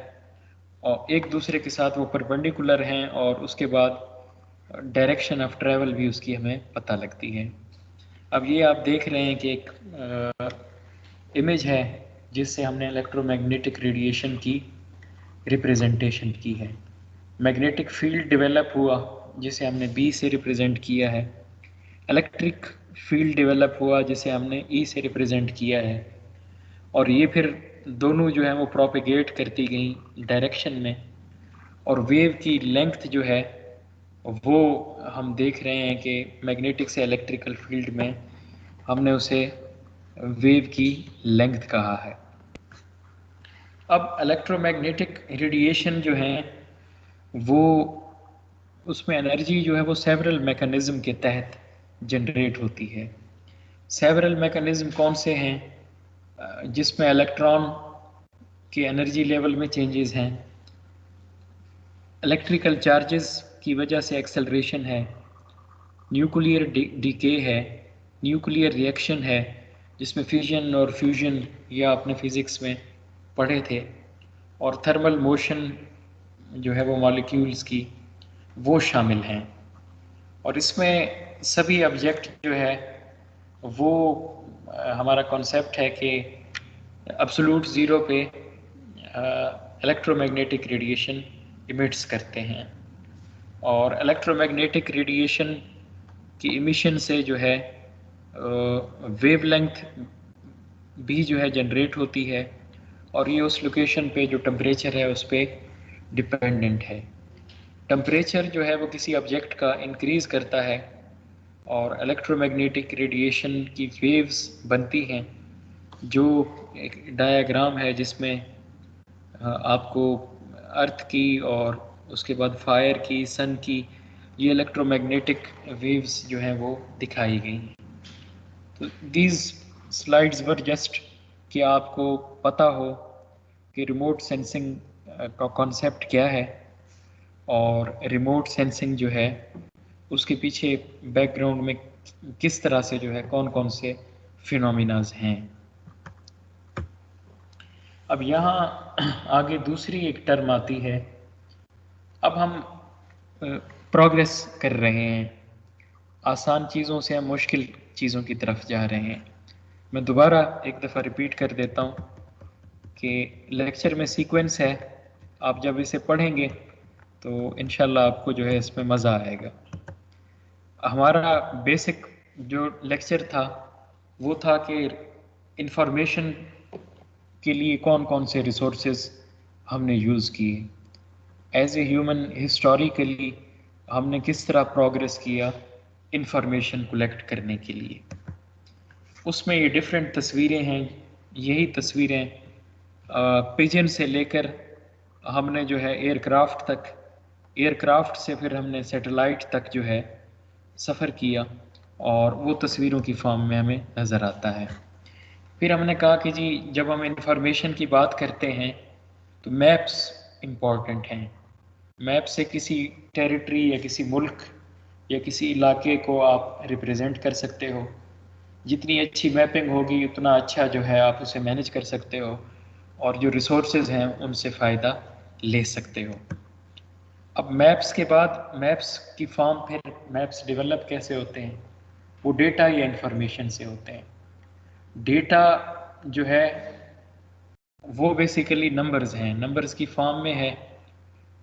और एक दूसरे के साथ वो परपेंडिकुलर हैं, और उसके बाद डायरेक्शन ऑफ ट्रैवल भी उसकी हमें पता लगती है। अब ये आप देख रहे हैं कि एक इमेज है जिससे हमने इलेक्ट्रोमैग्नेटिक रेडिएशन की रिप्रेजेंटेशन की है। मैग्नेटिक फील्ड डेवलप हुआ जिसे हमने बी से रिप्रेजेंट किया है, इलेक्ट्रिक फील्ड डेवलप हुआ जिसे हमने ई से रिप्रेजेंट किया है, और ये फिर दोनों जो है वो प्रोपेगेट करती गई डायरेक्शन में, और वेव की लेंथ जो है वो हम देख रहे हैं कि मैग्नेटिक से इलेक्ट्रिकल फील्ड में हमने उसे वेव की लेंथ कहा है। अब इलेक्ट्रोमैग्नेटिक रेडिएशन जो है वो उसमें एनर्जी जो है वो सेवरल मैकेनिज्म के तहत जनरेट होती है। सेवरल मैकेनिज्म कौन से हैं? जिसमें इलेक्ट्रॉन के एनर्जी लेवल में चेंजेस हैं, इलेक्ट्रिकल चार्जेस की वजह से एक्सेलरेशन है, न्यूक्लियर डीके है, न्यूक्लियर रिएक्शन है जिसमें फ्यूजन और फ्यूजन या आपने फिज़िक्स में पढ़े थे, और थर्मल मोशन जो है वो मॉलिक्यूल्स की वो शामिल हैं। और इसमें सभी ऑब्जेक्ट जो है वो हमारा कॉन्सेप्ट है कि एब्सोल्यूट ज़ीरो पे इलेक्ट्रोमैग्नेटिक रेडिएशन इमिट्स करते हैं, और इलेक्ट्रोमैग्नेटिक रेडिएशन की इमिशन से जो है वेवलेंथ भी जो है जनरेट होती है, और ये उस लोकेशन पे जो टेम्परेचर है उस पर डिपेंडेंट है। टेम्परेचर जो है वो किसी ऑब्जेक्ट का इंक्रीज़ करता है, और इलेक्ट्रोमैग्नेटिक रेडिएशन की वेव्स बनती हैं, जो एक डायग्राम है जिसमें आपको अर्थ की और उसके बाद फायर की, सन की, ये इलेक्ट्रोमैग्नेटिक वेव्स जो हैं वो दिखाई गई। तो दीज स्लाइड्स वर जस्ट कि आपको पता हो कि रिमोट सेंसिंग का कॉन्सेप्ट क्या है, और रिमोट सेंसिंग जो है उसके पीछे बैकग्राउंड में किस तरह से जो है कौन कौन से फिनोमिनाज हैं। अब यहाँ आगे दूसरी एक टर्म आती है। अब हम प्रोग्रेस कर रहे हैं, आसान चीज़ों से हम मुश्किल चीज़ों की तरफ जा रहे हैं। मैं दोबारा एक दफ़ा रिपीट कर देता हूँ कि लेक्चर में सीक्वेंस है, आप जब इसे पढ़ेंगे तो इंशाल्लाह आपको जो है इसमें मज़ा आएगा। हमारा बेसिक जो लेक्चर था वो था कि इंफॉर्मेशन के लिए कौन कौन से रिसोर्सेज हमने यूज़ किए। एज ए ह्यूमन हिस्टोरिकली हमने किस तरह प्रोग्रेस किया इंफॉर्मेशन कलेक्ट करने के लिए। उसमें ये डिफरेंट तस्वीरें हैं। यही तस्वीरें पिजन से लेकर हमने जो है एयरक्राफ्ट तक, एयरक्राफ्ट से फिर हमने सैटेलाइट तक जो है सफ़र किया, और वो तस्वीरों की फॉर्म में हमें नज़र आता है। फिर हमने कहा कि जी जब हम इंफॉर्मेशन की बात करते हैं तो मैप्स इम्पॉर्टेंट हैं। मैप से किसी टेरिटरी या किसी मुल्क या किसी इलाके को आप रिप्रेजेंट कर सकते हो। जितनी अच्छी मैपिंग होगी उतना अच्छा जो है आप उसे मैनेज कर सकते हो, और जो रिसोर्सेज हैं उनसे फ़ायदा ले सकते हो। अब मैप्स के बाद मैप्स की फॉर्म, फिर मैप्स डेवलप कैसे होते हैं? वो डेटा या इंफॉर्मेशन से होते हैं। डेटा जो है वो बेसिकली नंबर्स हैं, नंबर्स की फॉर्म में है।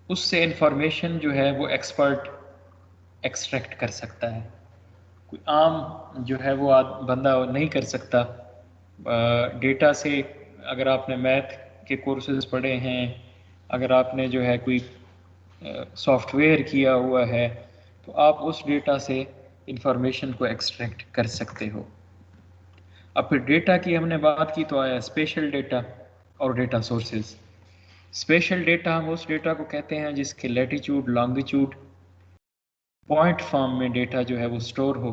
उससे इंफॉर्मेशन जो है वो एक्सपर्ट एक्सट्रैक्ट कर सकता है, कोई आम जो है वो बंदा नहीं कर सकता। डेटा से अगर आपने मैथ के कोर्सेज पढ़े हैं, अगर आपने जो है कोई सॉफ्टवेयर किया हुआ है, तो आप उस डेटा से इंफॉर्मेशन को एक्सट्रैक्ट कर सकते हो। अब फिर डेटा की हमने बात की तो आया स्पेशल डेटा और डेटा सोर्सेज। स्पेशल डेटा हम उस डेटा को कहते हैं जिसके लैटिट्यूड लॉन्गिट्यूड पॉइंट फॉर्म में डेटा जो है वो स्टोर हो।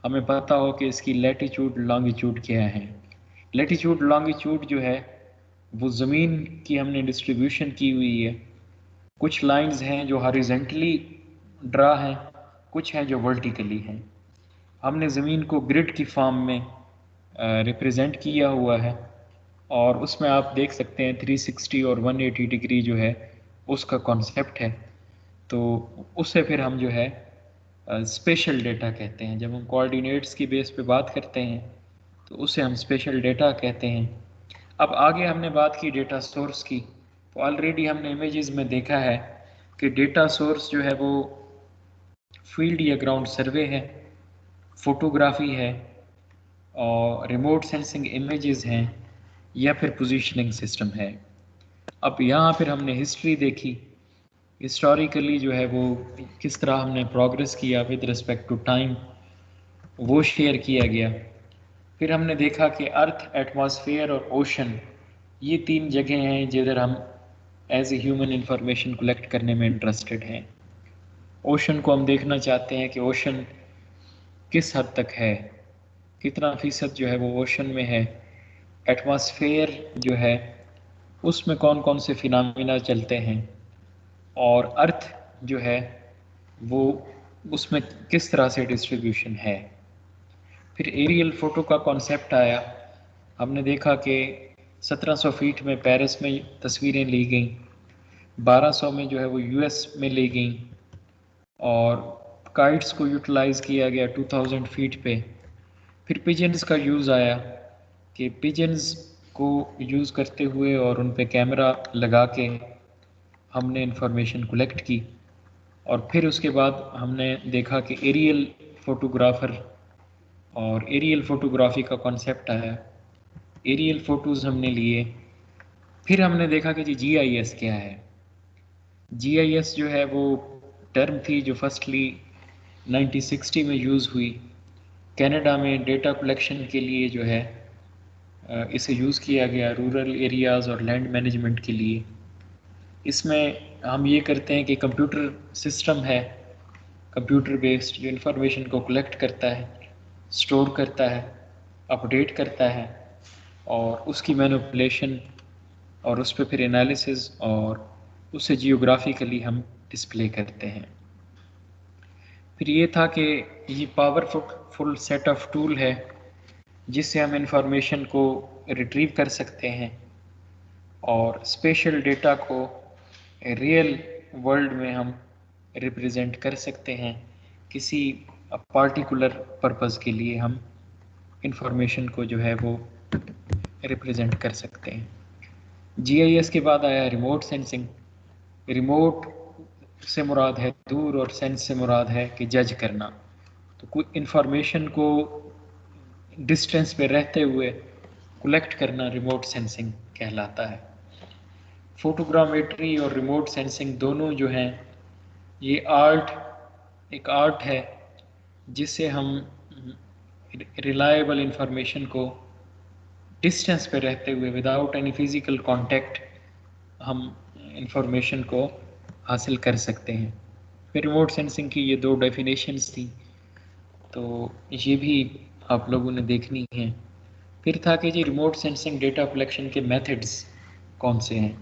हमें पता हो कि इसकी लैटिट्यूड लॉन्गिट्यूड क्या है। लैटिट्यूड लॉन्गिट्यूड जो है वो ज़मीन की हमने डिस्ट्रीब्यूशन की हुई है। कुछ लाइंस हैं जो हॉरिजेंटली ड्रा हैं, कुछ हैं जो वर्टिकली हैं। हमने ज़मीन को ग्रिड की फॉर्म में रिप्रेजेंट किया हुआ है, और उसमें आप देख सकते हैं 360 और 180 डिग्री जो है उसका कॉन्सेप्ट है। तो उससे फिर हम जो है स्पेशल डेटा कहते हैं। जब हम कोऑर्डिनेट्स की बेस पे बात करते हैं तो उसे हम स्पेशल डेटा कहते हैं। अब आगे हमने बात की डेटा सोर्स की, तो ऑलरेडी हमने इमेजेस में देखा है कि डेटा सोर्स जो है वो फील्ड या ग्राउंड सर्वे है, फोटोग्राफी है, और रिमोट सेंसिंग इमेजेस हैं, या फिर पोजीशनिंग सिस्टम है। अब यहाँ फिर हमने हिस्ट्री देखी, हिस्टोरिकली जो है वो किस तरह हमने प्रोग्रेस किया विद रिस्पेक्ट टू टाइम, वो शेयर किया गया। फिर हमने देखा कि अर्थ, एटमॉस्फेयर और ओशन, ये तीन जगह हैं जिधर हम as a human information collect करने में इंटरेस्टेड हैं। ओशन को हम देखना चाहते हैं कि ओशन किस हद तक है, कितना फीसद जो है वो ओशन में है। एटमॉस्फेयर जो है उसमें कौन कौन से फिनोमेना चलते हैं, और अर्थ जो है वो उसमें किस तरह से डिस्ट्रीब्यूशन है। फिर एरियल फ़ोटो का कॉन्सेप्ट आया। हमने देखा कि 1700 फीट में पेरिस में तस्वीरें ली गई, 1200 में जो है वो यूएस में ली गई, और काइट्स को यूटिलाइज़ किया गया 2000 फीट पे। फिर पिजन्स का यूज़ आया कि पिजन्स को यूज़ करते हुए और उन पे कैमरा लगा के हमने इंफॉर्मेशन कलेक्ट की। और फिर उसके बाद हमने देखा कि एरियल फोटोग्राफर और एरियल फोटोग्राफी का कॉन्सेप्ट आया, एरियल फ़ोटोज़ हमने लिए। फिर हमने देखा कि जी जीआईएस क्या है। जीआईएस जो है वो टर्म थी जो फर्स्टली 1960 में यूज़ हुई। कनाडा में डेटा कलेक्शन के लिए जो है इसे यूज़ किया गया, रूरल एरियाज़ और लैंड मैनेजमेंट के लिए। इसमें हम ये करते हैं कि कंप्यूटर सिस्टम है, कंप्यूटर बेस्ड, जो इन्फॉर्मेशन को कलेक्ट करता है, स्टोर करता है, अपडेट करता है, और उसकी मैनिपुलेशन और उस पर फिर एनालिसिस, और उसे जियोग्राफिकली हम डिस्प्ले करते हैं। फिर ये था कि ये पावरफुल सेट ऑफ टूल है जिससे हम इंफॉर्मेशन को रिट्रीव कर सकते हैं और स्पेशल डेटा को रियल वर्ल्ड में हम रिप्रेजेंट कर सकते हैं। किसी पार्टिकुलर पर्पस के लिए हम इंफॉर्मेशन को जो है वो रिप्रेजेंट कर सकते हैं। जीआईएस के बाद आया रिमोट सेंसिंग। रिमोट से मुराद है दूर, और सेंस से मुराद है कि जज करना। तो कोई इंफॉर्मेशन को डिस्टेंस पे रहते हुए कलेक्ट करना रिमोट सेंसिंग कहलाता है। फोटोग्रामेट्री और रिमोट सेंसिंग दोनों जो हैं ये एक आर्ट है जिससे हम रिलायबल इंफॉर्मेशन को डिस्टेंस पे रहते हुए विदाउट एनी फिजिकल कांटेक्ट हम इंफॉर्मेशन को हासिल कर सकते हैं। फिर रिमोट सेंसिंग की ये दो डेफिनेशंस थी, तो ये भी आप लोगों ने देखनी है। फिर था कि जी रिमोट सेंसिंग डेटा कलेक्शन के मेथड्स कौन से हैं।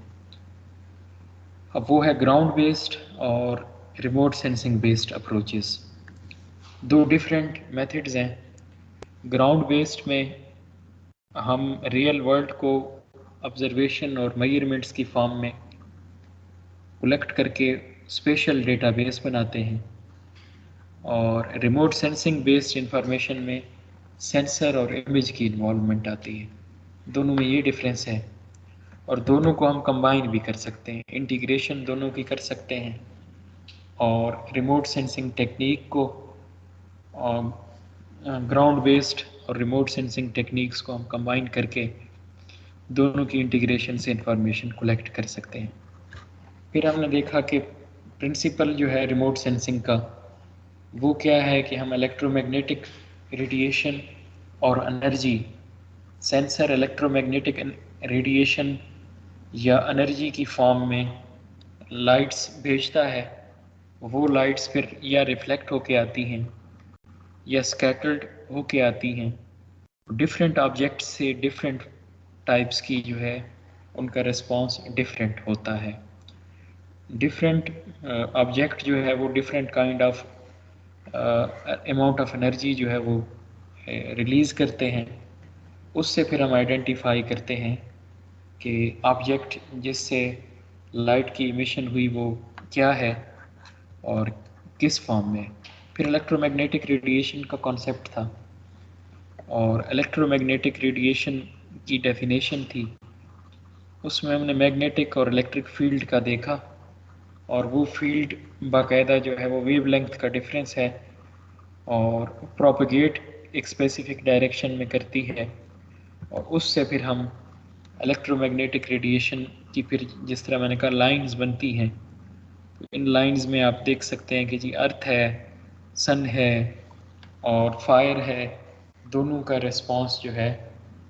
अब वो है ग्राउंड बेस्ड और रिमोट सेंसिंग बेस्ड अप्रोचेस। दो डिफरेंट मेथड्स हैं। ग्राउंड बेस्ड में हम रियल वर्ल्ड को ऑब्जर्वेशन और मेजरमेंट्स की फॉर्म में कलेक्ट करके स्पेशल डेटाबेस बनाते हैं, और रिमोट सेंसिंग बेस्ड इंफॉर्मेशन में सेंसर और इमेज की इन्वॉल्वमेंट आती है। दोनों में ये डिफरेंस है, और दोनों को हम कंबाइन भी कर सकते हैं, इंटीग्रेशन दोनों की कर सकते हैं। और रिमोट सेंसिंग टेक्निक को ग्राउंड बेस्ड और रिमोट सेंसिंग टेक्निक्स को हम कंबाइन करके दोनों की इंटीग्रेशन से इंफॉर्मेशन कलेक्ट कर सकते हैं। फिर हमने देखा कि प्रिंसिपल जो है रिमोट सेंसिंग का वो क्या है कि हम इलेक्ट्रोमैग्नेटिक रेडिएशन और एनर्जी, सेंसर इलेक्ट्रोमैग्नेटिक रेडिएशन या एनर्जी की फॉर्म में लाइट्स भेजता है, वो लाइट्स फिर या रिफ्लेक्ट होके आती हैं या स्कैटर्ड होके आती हैं। डिफरेंट ऑब्जेक्ट से डिफरेंट टाइप्स की जो है उनका रिस्पांस डिफरेंट होता है। डिफरेंट ऑब्जेक्ट जो है वो different kind of amount of energy जो है वो रिलीज़ करते हैं। उससे फिर हम आइडेंटिफाई करते हैं कि ऑब्जेक्ट जिससे लाइट की इमिशन हुई वो क्या है और किस फॉर्म में। फिर इलेक्ट्रोमैग्नेटिक रेडिएशन का कॉन्सेप्ट था, और इलेक्ट्रोमैग्नेटिक रेडिएशन की डेफिनेशन थी। उसमें हमने मैग्नेटिक और इलेक्ट्रिक फील्ड का देखा, और वो फील्ड बाकायदा जो है वो वेवलेंथ का डिफरेंस है और प्रोपगेट एक स्पेसिफिक डायरेक्शन में करती है, और उससे फिर हम इलेक्ट्रोमैग्नेटिक रेडिएशन की फिर जिस तरह मैंने कहा लाइंस बनती हैं, तो इन लाइंस में आप देख सकते हैं कि जी अर्थ है, सन है और फायर है, दोनों का रिस्पांस जो है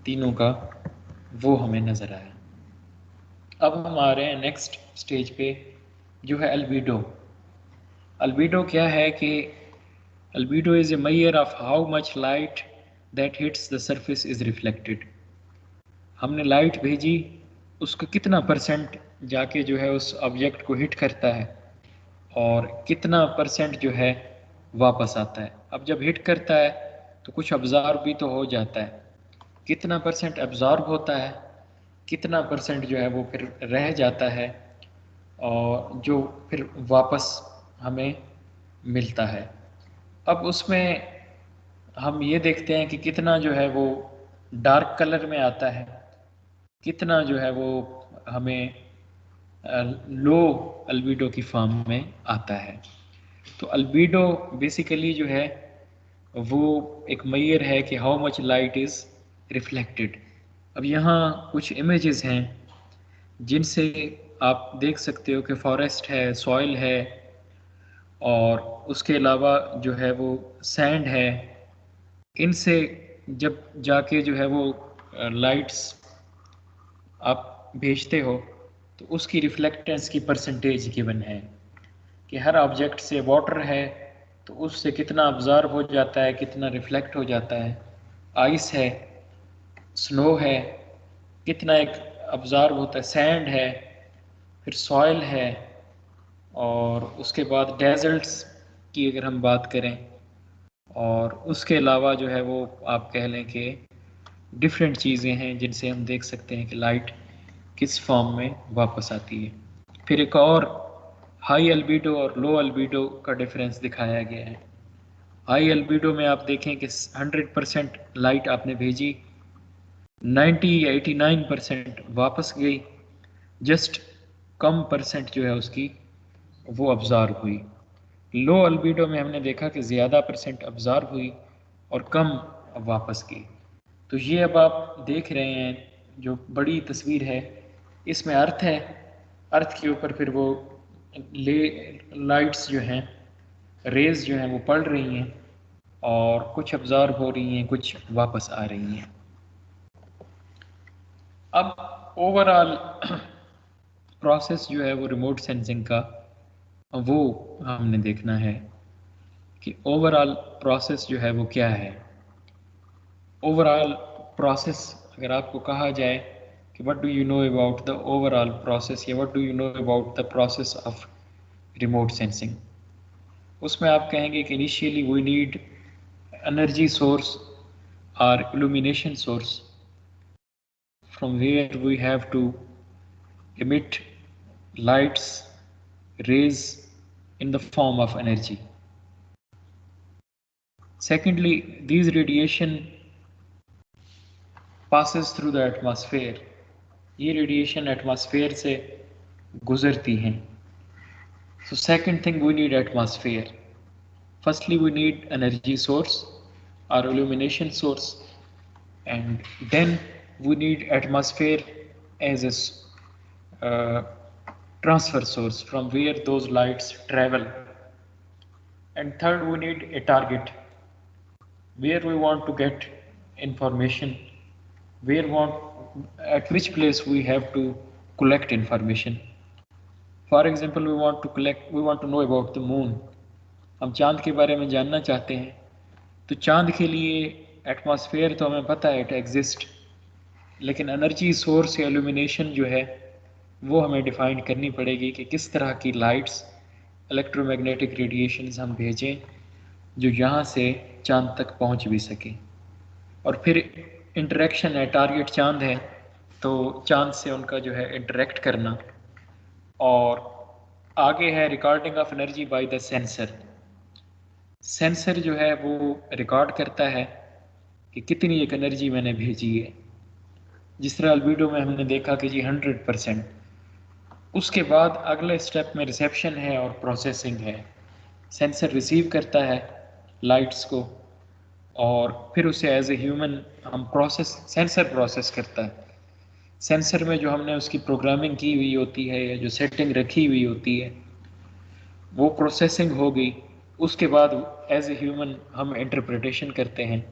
तीनों का वो हमें नज़र आया। अब हम आ रहे हैं नेक्स्ट स्टेज पे जो है अल्बीडो। अल्बीडो क्या है कि albedo is a measure of how much light that hits the surface is reflected. हमने लाइट भेजी, उसको कितना परसेंट जाके जो है उस ऑब्जेक्ट को हिट करता है और कितना परसेंट जो है वापस आता है। अब जब हिट करता है तो कुछ अब्जॉर्ब भी तो हो जाता है, कितना परसेंट अब्जॉर्ब होता है, कितना परसेंट जो है वो फिर रह जाता है और जो फिर वापस हमें मिलता है। अब उसमें हम ये देखते हैं कि कितना जो है वो डार्क कलर में आता है, कितना जो है वो हमें लो अल्बीडो की फॉर्म में आता है। तो अल्बीडो बेसिकली जो है वो एक मेजर है कि how much light is reflected. अब यहाँ कुछ इमेजेस हैं जिनसे आप देख सकते हो कि फॉरेस्ट है, सॉइल है, और उसके अलावा जो है वो सैंड है। इनसे जब जाके जो है वो लाइट्स आप भेजते हो तो उसकी रिफ्लेक्टेंस की परसेंटेज गिवन है कि हर ऑब्जेक्ट से वाटर है तो उससे कितना अब्जॉर्ब हो जाता है, कितना रिफ्लेक्ट हो जाता है। आइस है, स्नो है, कितना एक अब्जॉर्ब होता है। सैंड है, फिर सॉइल है, और उसके बाद डेजर्ट्स की अगर हम बात करें, और उसके अलावा जो है वो आप कह लें कि डिफरेंट चीज़ें हैं जिनसे हम देख सकते हैं कि लाइट किस फॉर्म में वापस आती है। फिर एक और हाई अल्बीडो और लो अल्बीडो का डिफरेंस दिखाया गया है। हाई अल्बीडो में आप देखें कि 100% लाइट आपने भेजी, 90 या 89% वापस गई, जस्ट कम परसेंट जो है उसकी वो अब्जॉर्ब हुई। लो अल्बीडो में हमने देखा कि ज़्यादा परसेंट अब्जॉर्ब हुई और कम वापस गई। तो ये अब आप देख रहे हैं जो बड़ी तस्वीर है, इसमें अर्थ है, अर्थ के ऊपर फिर वो लाइट्स जो हैं, रेज जो हैं वो पड़ रही हैं और कुछ अब्जॉर्ब हो रही हैं, कुछ वापस आ रही हैं। अब ओवरऑल प्रोसेस जो है वो रिमोट सेंसिंग का वो हमने देखना है कि ओवरऑल प्रोसेस जो है वो क्या है। ओवरऑल प्रोसेस अगर आपको कहा जाए कि what do you know about the overall process या what do you know about the process of remote sensing, उसमें आप कहेंगे कि initially we need energy source और illumination source from where we have to emit lights, rays in the form of energy. Secondly, these radiation passes through the atmosphere. ये radiation atmosphere से गुजरती हैं. So second thing, we need atmosphere. Firstly, we need energy source or illumination source, and then we need atmosphere as a transfer source from where those lights travel. And third, we need a target where we want to get information, at which place we have to collect information. For example, we want to know about the moon. हम चांद के बारे में जानना चाहते हैं, तो चांद के लिए एटमॉस्फेयर तो हमें पता है, इट एग्जिस्ट, लेकिन एनर्जी सोर्स या इल्यूमिनेशन जो है वो हमें डिफाइन करनी पड़ेगी कि किस तरह की लाइट्स, इलेक्ट्रोमैग्नेटिक रेडिएशंस हम भेजें जो यहाँ से चांद तक पहुँच भी सकें। और फिर इंटरेक्शन है, टारगेट चांद है, तो चांद से उनका जो है इंटरेक्ट करना। और आगे है recording of energy by the sensor. Sensor जो है वो रिकॉर्ड करता है कि कितनी एक एनर्जी मैंने भेजी है। जिस तरह अल्बीडो में हमने देखा कि जी 100%। उसके बाद अगले स्टेप में रिसेप्शन है और प्रोसेसिंग है। सेंसर रिसीव करता है लाइट्स को और फिर उसे एज ए ह्यूमन हम सेंसर प्रोसेस करता है। सेंसर में जो हमने उसकी प्रोग्रामिंग की हुई होती है या जो सेटिंग रखी हुई होती है वो प्रोसेसिंग हो गई। उसके बाद एज ए ह्यूमन हम इंटरप्रिटेशन करते हैं,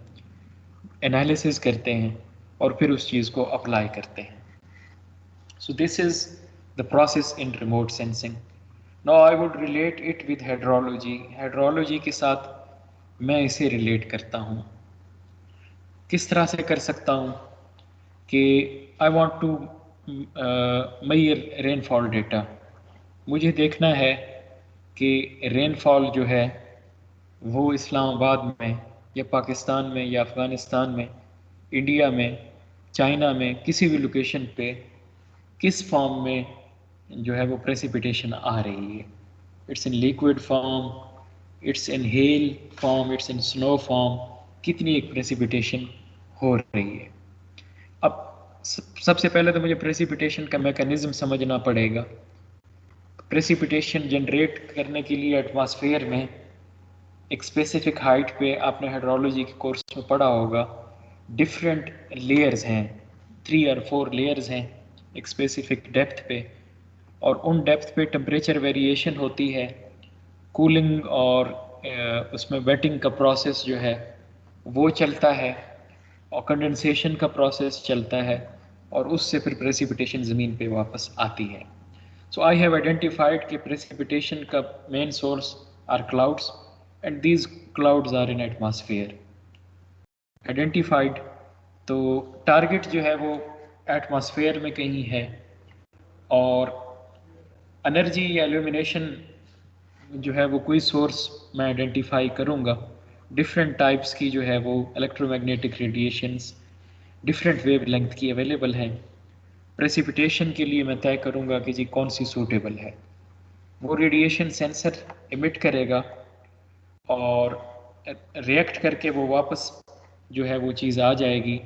एनालिसिस करते हैं और फिर उस चीज़ को अप्लाई करते हैं। So this is the process in remote sensing. Now I would relate it with hydrology. Hydrology के साथ मैं इसे रिलेट करता हूँ। किस तरह से कर सकता हूँ कि I want to measure rainfall data. मुझे देखना है कि रेनफॉल जो है वो इस्लामाबाद में या पाकिस्तान में या अफ़गानिस्तान में, इंडिया में, चाइना में, किसी भी लोकेशन पे किस फॉर्म में जो है वो प्रेसिपिटेशन आ रही है। It's in liquid form, it's in hell form, it's in snow form, कितनी एक प्रेसिपिटेशन हो रही है। अब सबसे पहले तो मुझे प्रेसिपिटेशन का मैकेनिज्म समझना पड़ेगा। प्रेसिपिटेशन जनरेट करने के लिए एटमॉस्फेयर में एक स्पेसिफिक हाइट पे, आपने हाइड्रोलॉजी के कोर्स में पढ़ा होगा, डिफरेंट लेयर्स हैं, 3 और 4 लेयर्स हैं एक स्पेसिफिक डेप्थ पे, और उन डेप्थ पे टेम्परेचर वेरिएशन होती है, कूलिंग और उसमें वेटिंग का प्रोसेस जो है वो चलता है और कंडेंसेशन का प्रोसेस चलता है और उससे फिर प्रेसिपिटेशन ज़मीन पे वापस आती है। सो आई हैव आइडेंटिफाइड कि प्रेसिपिटेशन का main source are clouds and these clouds are in atmosphere. Identified, तो टारगेट जो है वो एटमॉस्फेयर में कहीं है और एनर्जी या इल्यूमिनेशन जो है वो कोई सोर्स मैं आइडेंटिफाई करूँगा। डिफरेंट टाइप्स की जो है वो electromagnetic radiations different wave length की अवेलेबल हैं। प्रेसिपिटेशन के लिए मैं तय करूँगा कि जी कौन सी सूटेबल है। वो रेडिएशन सेंसर इमिट करेगा और रिएक्ट करके वो वापस जो है वो चीज़ आ जाएगी।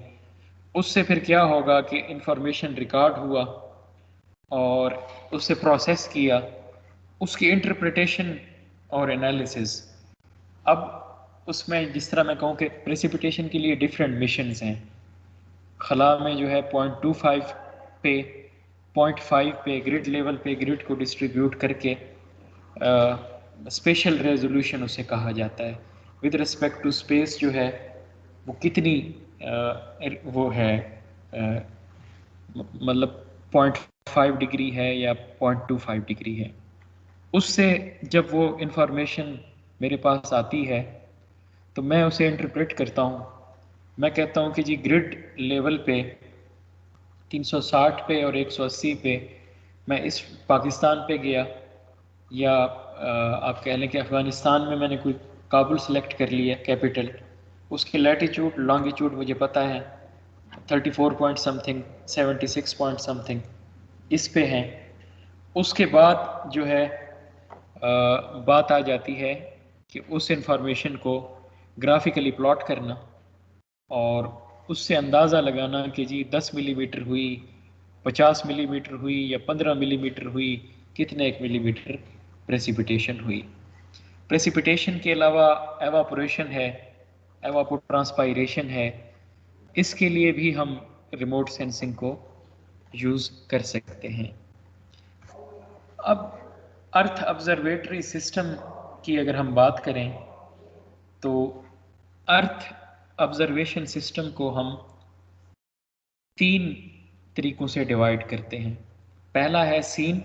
उससे फिर क्या होगा कि इंफॉर्मेशन रिकॉर्ड हुआ और उससे प्रोसेस किया, उसकी इंटरप्रिटेशन और एनालिसिस। अब उसमें जिस तरह मैं कहूँ कि प्रेसिपिटेशन के लिए डिफरेंट मिशंस हैं। खला में जो है 0.25 पे 0.5 पे ग्रिड लेवल पे ग्रिड को डिस्ट्रीब्यूट करके स्पेशल रेजोल्यूशन उसे कहा जाता है। विद रिस्पेक्ट टू स्पेस जो है वो कितनी वो है मतलब 0.5 डिग्री है या 0.25 डिग्री है। उससे जब वो इंफॉर्मेशन मेरे पास आती है तो मैं उसे इंटरप्रेट करता हूँ। मैं कहता हूँ कि जी ग्रिड लेवल पे 360 पे और 180 पे मैं इस पाकिस्तान पे गया, या आप कह लें कि अफ़गानिस्तान में मैंने कोई काबुल सेलेक्ट कर लिया कैपिटल, उसके लैटीट्यूड लॉन्गिट्यूड मुझे पता है 34 पॉइंट समथिंग 76 पॉइंट समथिंग इस पे हैं। उसके बाद जो है बात आ जाती है कि उस इंफॉर्मेशन को ग्राफिकली प्लॉट करना और उससे अंदाज़ा लगाना कि जी 10 मिलीमीटर हुई, 50 मिलीमीटर हुई या 15 मिलीमीटर हुई, कितने एक मिलीमीटर प्रेसिपिटेशन हुई। प्रेसिपिटेशन के अलावा एवापोरेशन है, एवापोट्रांसपायरेशन है, इसके लिए भी हम रिमोट सेंसिंग को यूज़ कर सकते हैं। अब अर्थ ऑब्जर्वेटरी सिस्टम की अगर हम बात करें तो अर्थ ऑब्जर्वेशन सिस्टम को हम 3 तरीकों से डिवाइड करते हैं। पहला है सीन,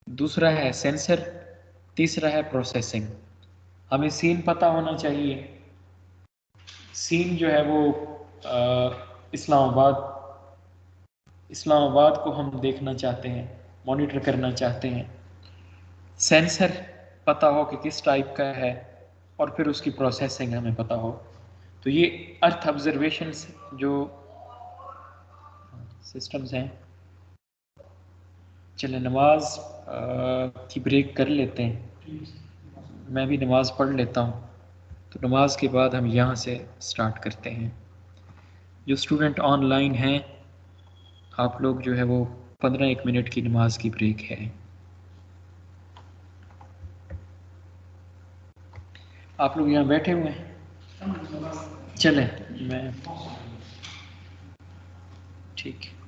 दूसरा है सेंसर, तीसरा है प्रोसेसिंग। हमें सीन पता होना चाहिए। सीन जो है वो इस्लामाबाद इस्लामाबाद को हम देखना चाहते हैं, मॉनिटर करना चाहते हैं। सेंसर पता हो कि किस टाइप का है और फिर उसकी प्रोसेसिंग हमें पता हो। तो ये अर्थ ऑब्जर्वेशंस जो सिस्टम्स हैं। चले नमाज की ब्रेक कर लेते हैं, मैं भी नमाज पढ़ लेता हूँ, तो नमाज के बाद हम यहाँ से स्टार्ट करते हैं। जो स्टूडेंट ऑनलाइन हैं आप लोग जो है वो 15-1 मिनट की नमाज की ब्रेक है। आप लोग यहाँ बैठे हुए हैं, चलें मैं ठीक है।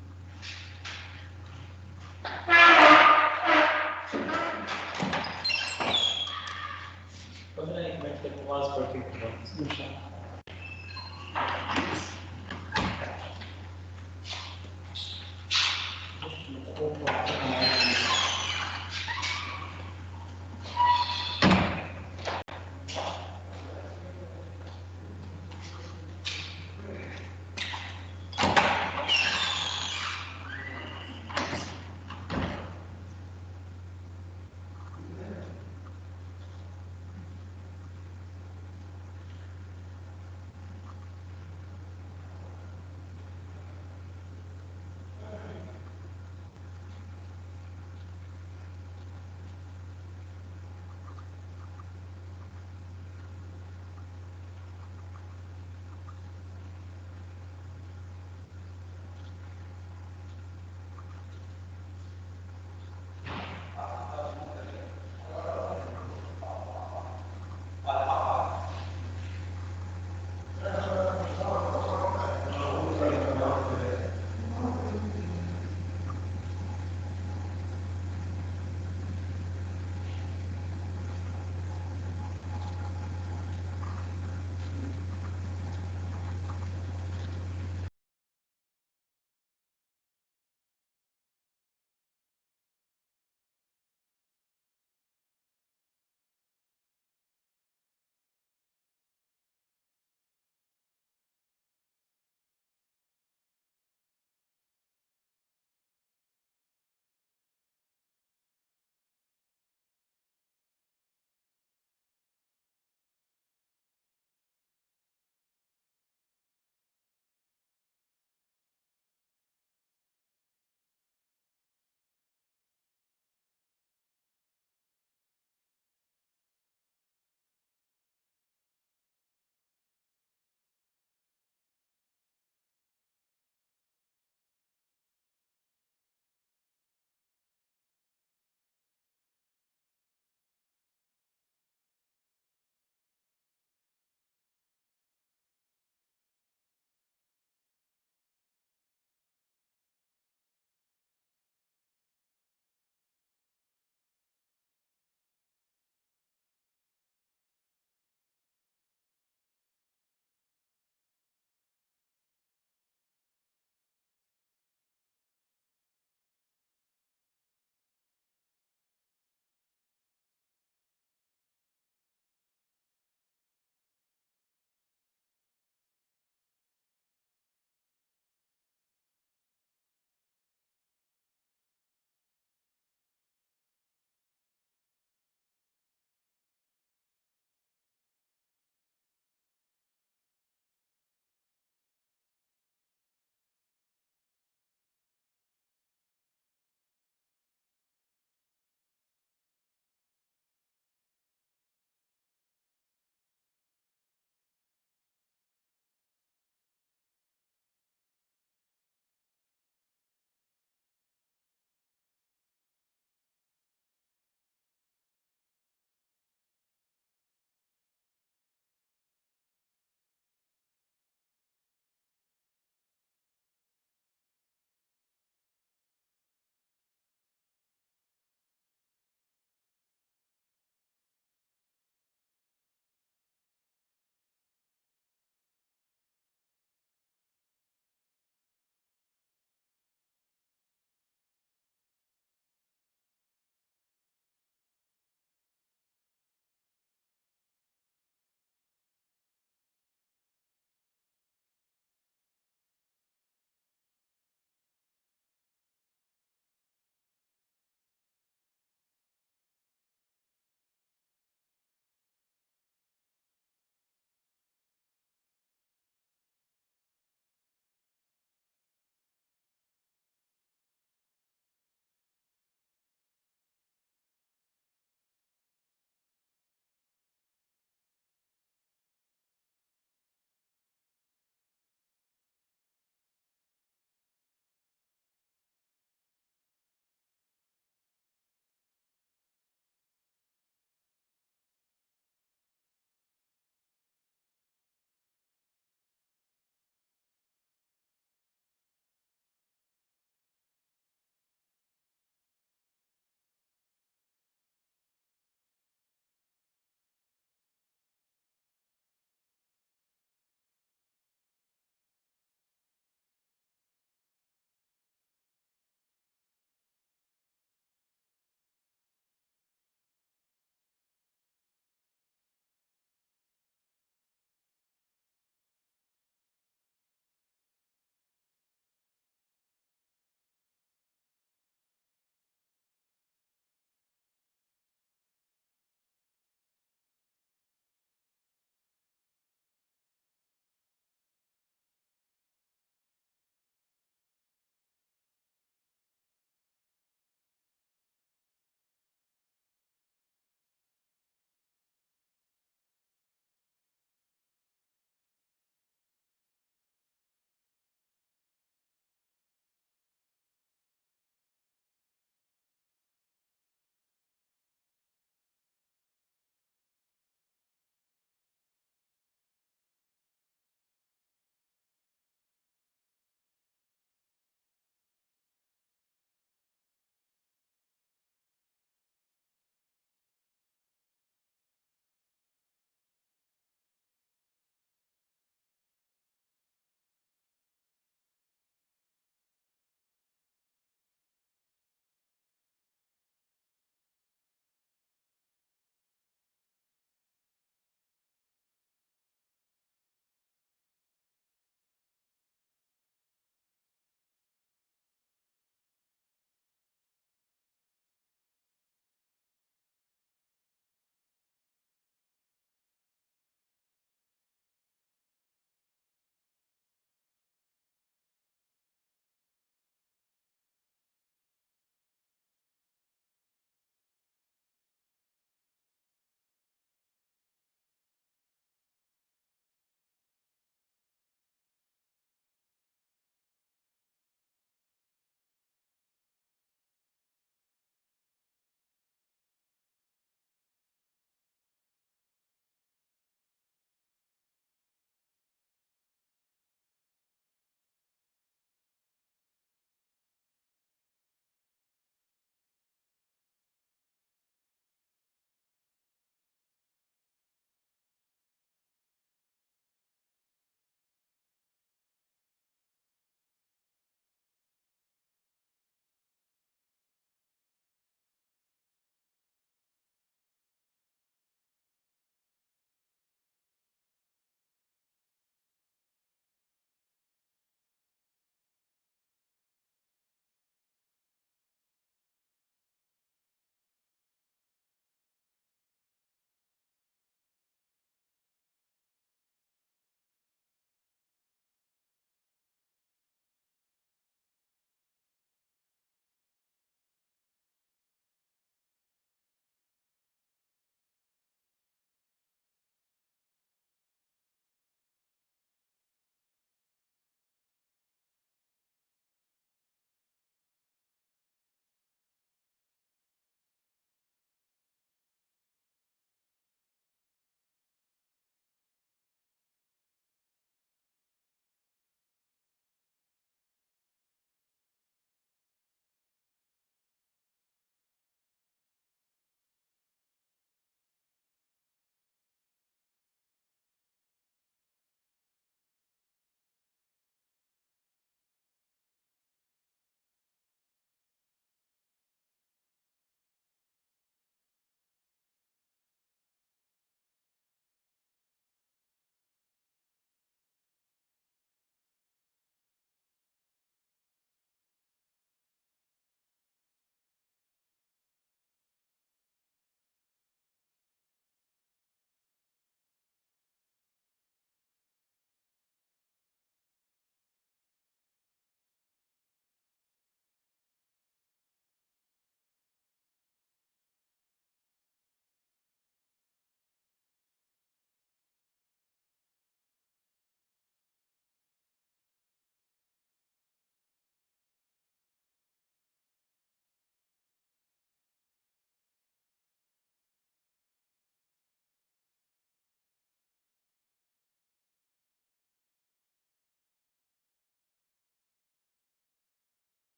नमाज पढ़ के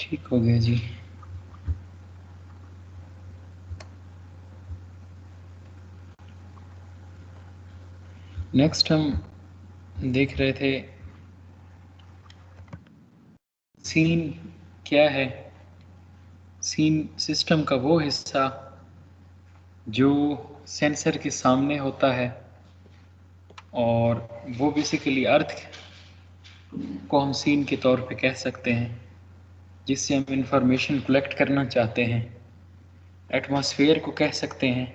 ठीक हो गया जी। नेक्स्ट हम देख रहे थे सीन क्या है। सीन सिस्टम का वो हिस्सा जो सेंसर के सामने होता है, और वो बेसिकली अर्थ को हम सीन के तौर पे कह सकते हैं, जिससे हम इंफॉर्मेशन कलेक्ट करना चाहते हैं। एटमॉस्फेयर को कह सकते हैं।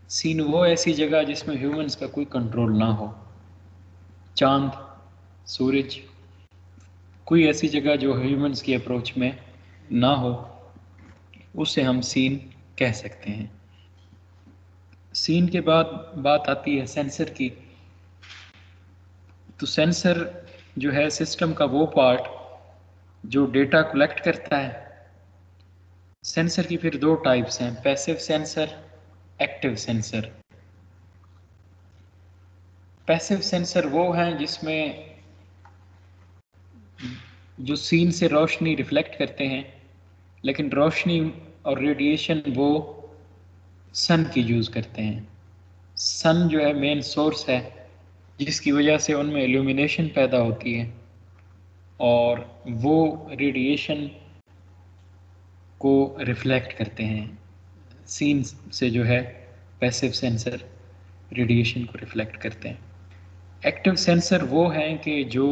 सीन वो ऐसी जगह जिसमें ह्यूमंस का कोई कंट्रोल ना हो। चांद, सूरज, कोई ऐसी जगह जो ह्यूमंस की अप्रोच में ना हो, उसे हम सीन कह सकते हैं। सीन के बाद बात आती है सेंसर की। तो सेंसर जो है सिस्टम का वो पार्ट जो डेटा कलेक्ट करता है। सेंसर की फिर दो टाइप्स हैं, passive sensor, active sensor. Passive sensor वो हैं जिसमें जो सीन से रोशनी रिफ्लेक्ट करते हैं, लेकिन रोशनी और रेडिएशन वो सन की यूज़ करते हैं। सन जो है मेन सोर्स है जिसकी वजह से उनमें इल्यूमिनेशन पैदा होती है, और वो रेडिएशन को रिफ्लेक्ट करते हैं। सीन से जो है पैसिव सेंसर रेडिएशन को रिफ्लेक्ट करते हैं। एक्टिव सेंसर वो हैं कि जो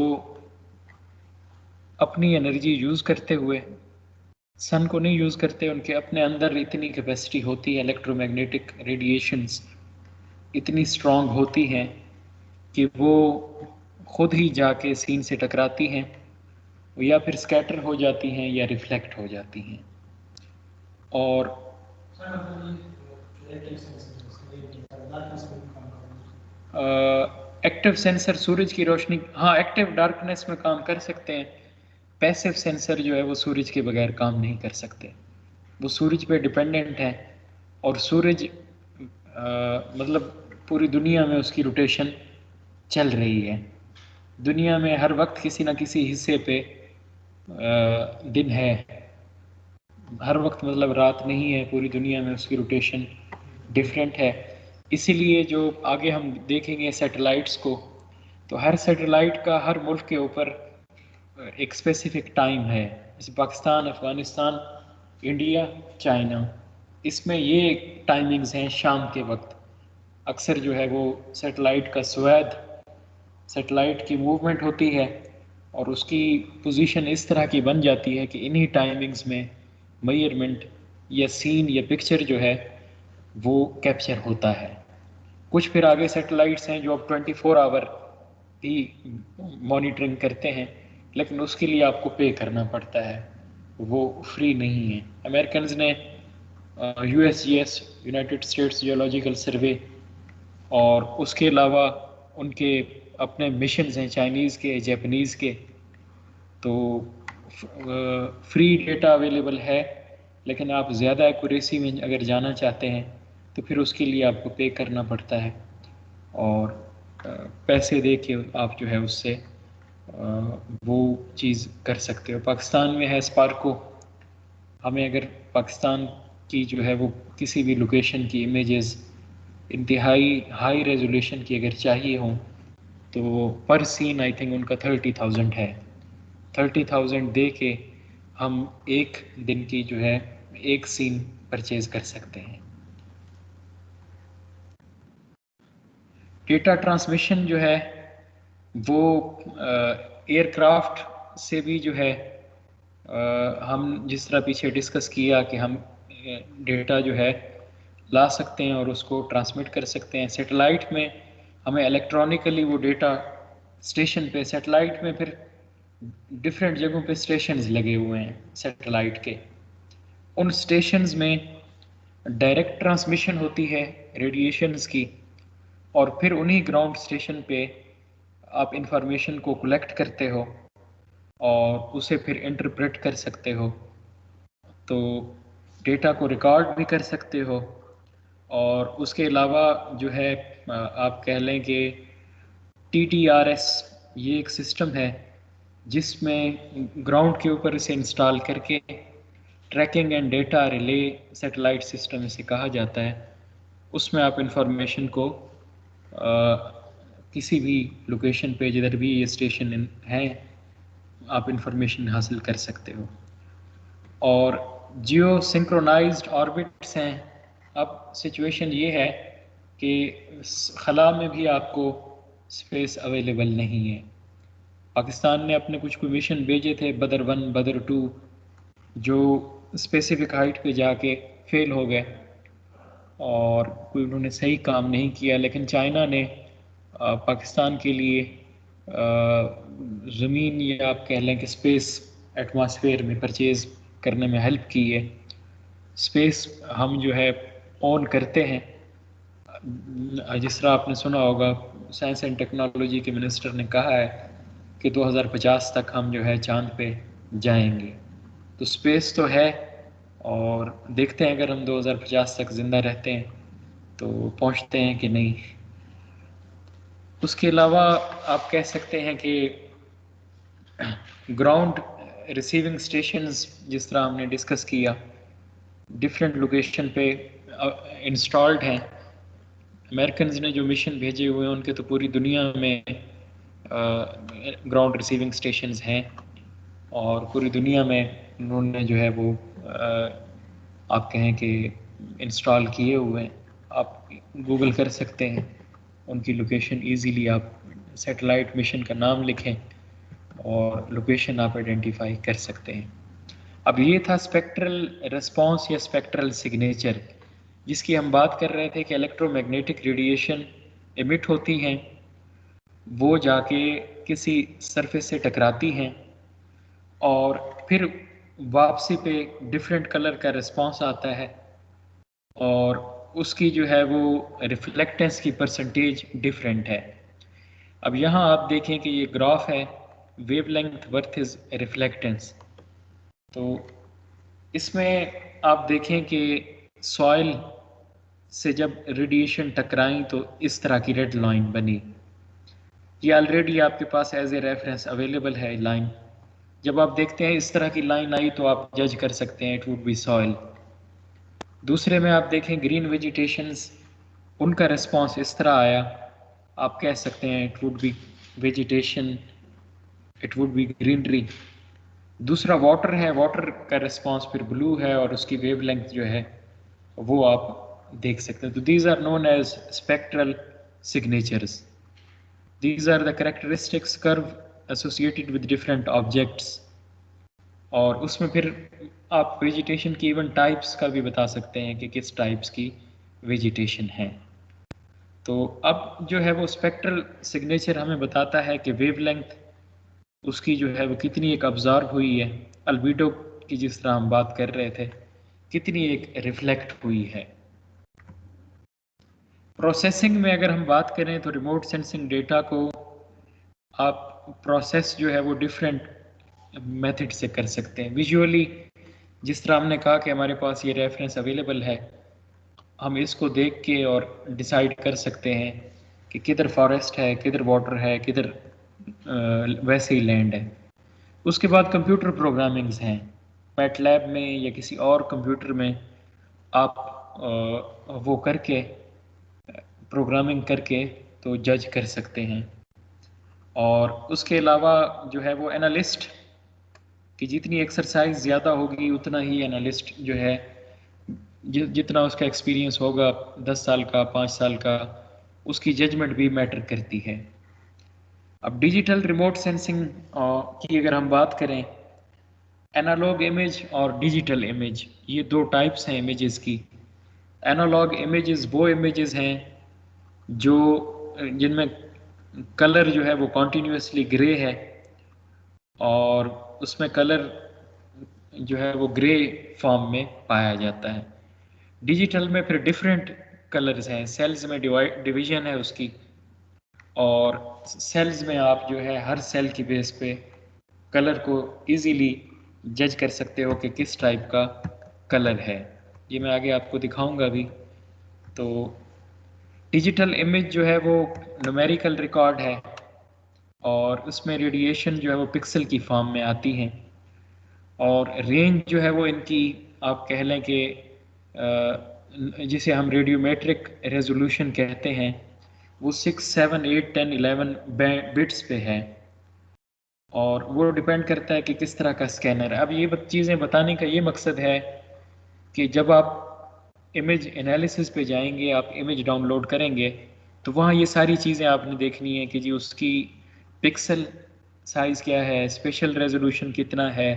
अपनी एनर्जी यूज़ करते हुए सन को नहीं यूज़ करते। उनके अपने अंदर इतनी कैपेसिटी होती है, इलेक्ट्रोमैग्नेटिक रेडिएशंस इतनी स्ट्रॉन्ग होती हैं कि वो खुद ही जाके सीन से टकराती हैं, या फिर स्कैटर हो जाती हैं या रिफ्लेक्ट हो जाती हैं। और एक्टिव सेंसर सूरज की रोशनी, हाँ एक्टिव डार्कनेस में काम कर सकते हैं। पैसिव सेंसर जो है वो सूरज के बगैर काम नहीं कर सकते, वो सूरज पे डिपेंडेंट है। और सूरज मतलब पूरी दुनिया में उसकी रोटेशन चल रही है। दुनिया में हर वक्त किसी न किसी हिस्से पे दिन है, हर वक्त मतलब रात नहीं है। पूरी दुनिया में उसकी रोटेशन डिफरेंट है। इसीलिए जो आगे हम देखेंगे सैटेलाइट्स को, तो हर सैटेलाइट का हर मुल्क के ऊपर एक स्पेसिफिक टाइम है। जैसे पाकिस्तान, अफ़गानिस्तान, इंडिया, चाइना, इसमें ये टाइमिंग्स हैं शाम के वक्त। अक्सर जो है वो सैटेलाइट का स्वैद, सैटेलाइट की मूवमेंट होती है और उसकी पोजीशन इस तरह की बन जाती है कि इन्हीं टाइमिंग्स में मेजरमेंट या सीन या पिक्चर जो है वो कैप्चर होता है। कुछ फिर आगे सैटेलाइट्स हैं जो अब 24 आवर भी मॉनिटरिंग करते हैं, लेकिन उसके लिए आपको पे करना पड़ता है, वो फ्री नहीं है। अमेरिकन ने यूएसजीएस, यूनाइटेड स्टेट्स जियोलॉजिकल सर्वे, और उसके अलावा उनके अपने मिशंस हैं चाइनीज़ के, जापानीज़ के, तो फ्री डेटा अवेलेबल है। लेकिन आप ज़्यादा एक्यूरेसी में अगर जाना चाहते हैं तो फिर उसके लिए आपको पे करना पड़ता है, और पैसे दे के आप जो है उससे वो चीज़ कर सकते हो। पाकिस्तान में है स्पार्को। हमें अगर पाकिस्तान की जो है वो किसी भी लोकेशन की इमेजेस इंतहाई हाई रेजोल्यूशन की अगर चाहिए हों, तो पर सीन आई थिंक उनका 30,000 है। 30,000 दे के हम एक दिन की जो है एक सीन परचेज कर सकते हैं। डेटा ट्रांसमिशन जो है वो एयरक्राफ्ट से भी जो है हम जिस तरह पीछे डिस्कस किया कि हम डेटा जो है ला सकते हैं और उसको ट्रांसमिट कर सकते हैं। सैटेलाइट में हमें इलेक्ट्रॉनिकली वो डेटा स्टेशन पे, सैटेलाइट में फिर डिफरेंट जगहों पे स्टेशंस लगे हुए हैं सैटेलाइट के। उन स्टेशंस में डायरेक्ट ट्रांसमिशन होती है रेडिएशंस की, और फिर उन्हीं ग्राउंड स्टेशन पे आप इंफॉर्मेशन को कलेक्ट करते हो और उसे फिर इंटरप्रेट कर सकते हो। तो डेटा को रिकॉर्ड भी कर सकते हो, और उसके अलावा जो है आप कह लें कि TTRS ये एक सिस्टम है जिसमें ग्राउंड के ऊपर इसे इंस्टॉल करके tracking and data relay satellite system इसे कहा जाता है, उसमें आप इंफॉर्मेशन को किसी भी लोकेशन पे जिधर भी ये स्टेशन है आप इंफॉर्मेशन हासिल कर सकते हो। और जियो सिंक्रोनाइज्ड ऑर्बिट्स हैं। अब सिचुएशन ये है कि खला में भी आपको स्पेस अवेलेबल नहीं है। पाकिस्तान ने अपने कुछ मिशन भेजे थे, बदर 1 बदर 2, जो स्पेसिफिक हाइट पे जाके फेल हो गए और कोई उन्होंने सही काम नहीं किया। लेकिन चाइना ने पाकिस्तान के लिए ज़मीन या आप कह लें कि स्पेस एटमॉस्फेयर में परचेज़ करने में हेल्प की है। स्पेस हम जो है ऑन करते हैं, जिस तरह आपने सुना होगा साइंस एंड टेक्नोलॉजी के मिनिस्टर ने कहा है कि 2050 तक हम जो है चांद पे जाएंगे। तो स्पेस तो है और देखते हैं अगर हम 2050 तक ज़िंदा रहते हैं तो पहुंचते हैं कि नहीं। उसके अलावा आप कह सकते हैं कि ग्राउंड रिसीविंग स्टेशंस जिस तरह हमने डिस्कस किया डिफरेंट लोकेशन पे इंस्टॉल्ड हैं। अमेरिकन ने जो मिशन भेजे हुए हैं उनके तो पूरी दुनिया में ग्राउंड रिसीविंग स्टेशंस हैं और पूरी दुनिया में उन्होंने जो है वो आप कहें कि इंस्टॉल किए हुए हैं। आप गूगल कर सकते हैं उनकी लोकेशन इजीली, आप सैटेलाइट मिशन का नाम लिखें और लोकेशन आप आइडेंटिफाई कर सकते हैं। अब ये था स्पेक्ट्रल रिस्पॉन्स या स्पेक्ट्रल सिग्नेचर, जिसकी हम बात कर रहे थे कि इलेक्ट्रोमैग्नेटिक रेडिएशन एमिट होती हैं, वो जाके किसी सरफेस से टकराती हैं और फिर वापसी पे डिफरेंट कलर का रिस्पॉन्स आता है और उसकी जो है वो रिफ्लेक्टेंस की परसेंटेज डिफरेंट है। अब यहाँ आप देखें कि ये ग्राफ है वेवलेंथ वर्सेस रिफ्लेक्टेंस। तो इसमें आप देखें कि सॉइल से जब रेडिएशन टकराई तो इस तरह की रेड लाइन बनी। ये ऑलरेडी आपके पास एज ए रेफरेंस अवेलेबल है लाइन। जब आप देखते हैं इस तरह की लाइन आई तो आप जज कर सकते हैं इट वुड बी सॉइल। दूसरे में आप देखें ग्रीन वेजिटेशंस, उनका रिस्पॉन्स इस तरह आया, आप कह सकते हैं it would be vegetation, it would be greenery. दूसरा वाटर है, वाटर का रिस्पॉन्स फिर ब्लू है और उसकी वेवलेंथ जो है वो आप देख सकते हैं। तो these are known as spectral signatures. These are the characteristics curve associated with different objects. और उसमें फिर आप वेजिटेशन की इवन टाइप्स का भी बता सकते हैं कि किस टाइप्स की वेजिटेशन है। तो अब जो है वो स्पेक्ट्रल सिग्नेचर हमें बताता है कि वेवलेंथ उसकी जो है वो कितनी एक ऑब्जर्व हुई है, अल्बीडो की जिस तरह हम बात कर रहे थे कितनी एक रिफ्लेक्ट हुई है। प्रोसेसिंग में अगर हम बात करें तो रिमोट सेंसिंग डेटा को आप प्रोसेस जो है वो डिफरेंट मेथड से कर सकते हैं। विजुअली जिस तरह हमने कहा कि हमारे पास ये रेफरेंस अवेलेबल है, हम इसको देख के और डिसाइड कर सकते हैं कि किधर फॉरेस्ट है, किधर वाटर है, किधर वैसे ही लैंड है। उसके बाद कंप्यूटर प्रोग्रामिंग्स हैं, मैटलैब में या किसी और कंप्यूटर में आप वो करके प्रोग्रामिंग करके तो जज कर सकते हैं। और उसके अलावा जो है वो एनालिस्ट कि जितनी एक्सरसाइज ज़्यादा होगी उतना ही एनालिस्ट जो है जितना उसका एक्सपीरियंस होगा 10 साल का 5 साल का, उसकी जजमेंट भी मैटर करती है। अब डिजिटल रिमोट सेंसिंग की अगर हम बात करें, एनालॉग इमेज और डिजिटल इमेज ये दो टाइप्स हैं इमेजेस की। एनालॉग इमेजेस वो इमेजेस हैं जो जिनमें कलर जो है वो कॉन्टीन्यूसली ग्रे है और उसमें कलर जो है वो ग्रे फॉर्म में पाया जाता है। डिजिटल में फिर डिफरेंट कलर्स हैं, सेल्स में डिवीजन है उसकी और सेल्स में आप जो है हर सेल की बेस पे कलर को इजीली जज कर सकते हो कि किस टाइप का कलर है। ये मैं आगे आपको दिखाऊंगा भी। तो डिजिटल इमेज जो है वो न्यूमेरिकल रिकॉर्ड है और उसमें रेडिएशन जो है वो पिक्सल की फॉर्म में आती हैं, और रेंज जो है वो इनकी आप कह लें कि जिसे हम रेडियोमेट्रिक रेजोल्यूशन कहते हैं, वो 6, 7, 8, 10, 11 बिट्स पे है, और वो डिपेंड करता है कि किस तरह का स्कैनर है। अब ये चीज़ें बताने का ये मकसद है कि जब आप इमेज एनालिसिस पे जाएंगे, आप इमेज डाउनलोड करेंगे, तो वहाँ ये सारी चीज़ें आपने देखनी है कि जी उसकी पिक्सल साइज़ क्या है, स्पेशल रेजोल्यूशन कितना है,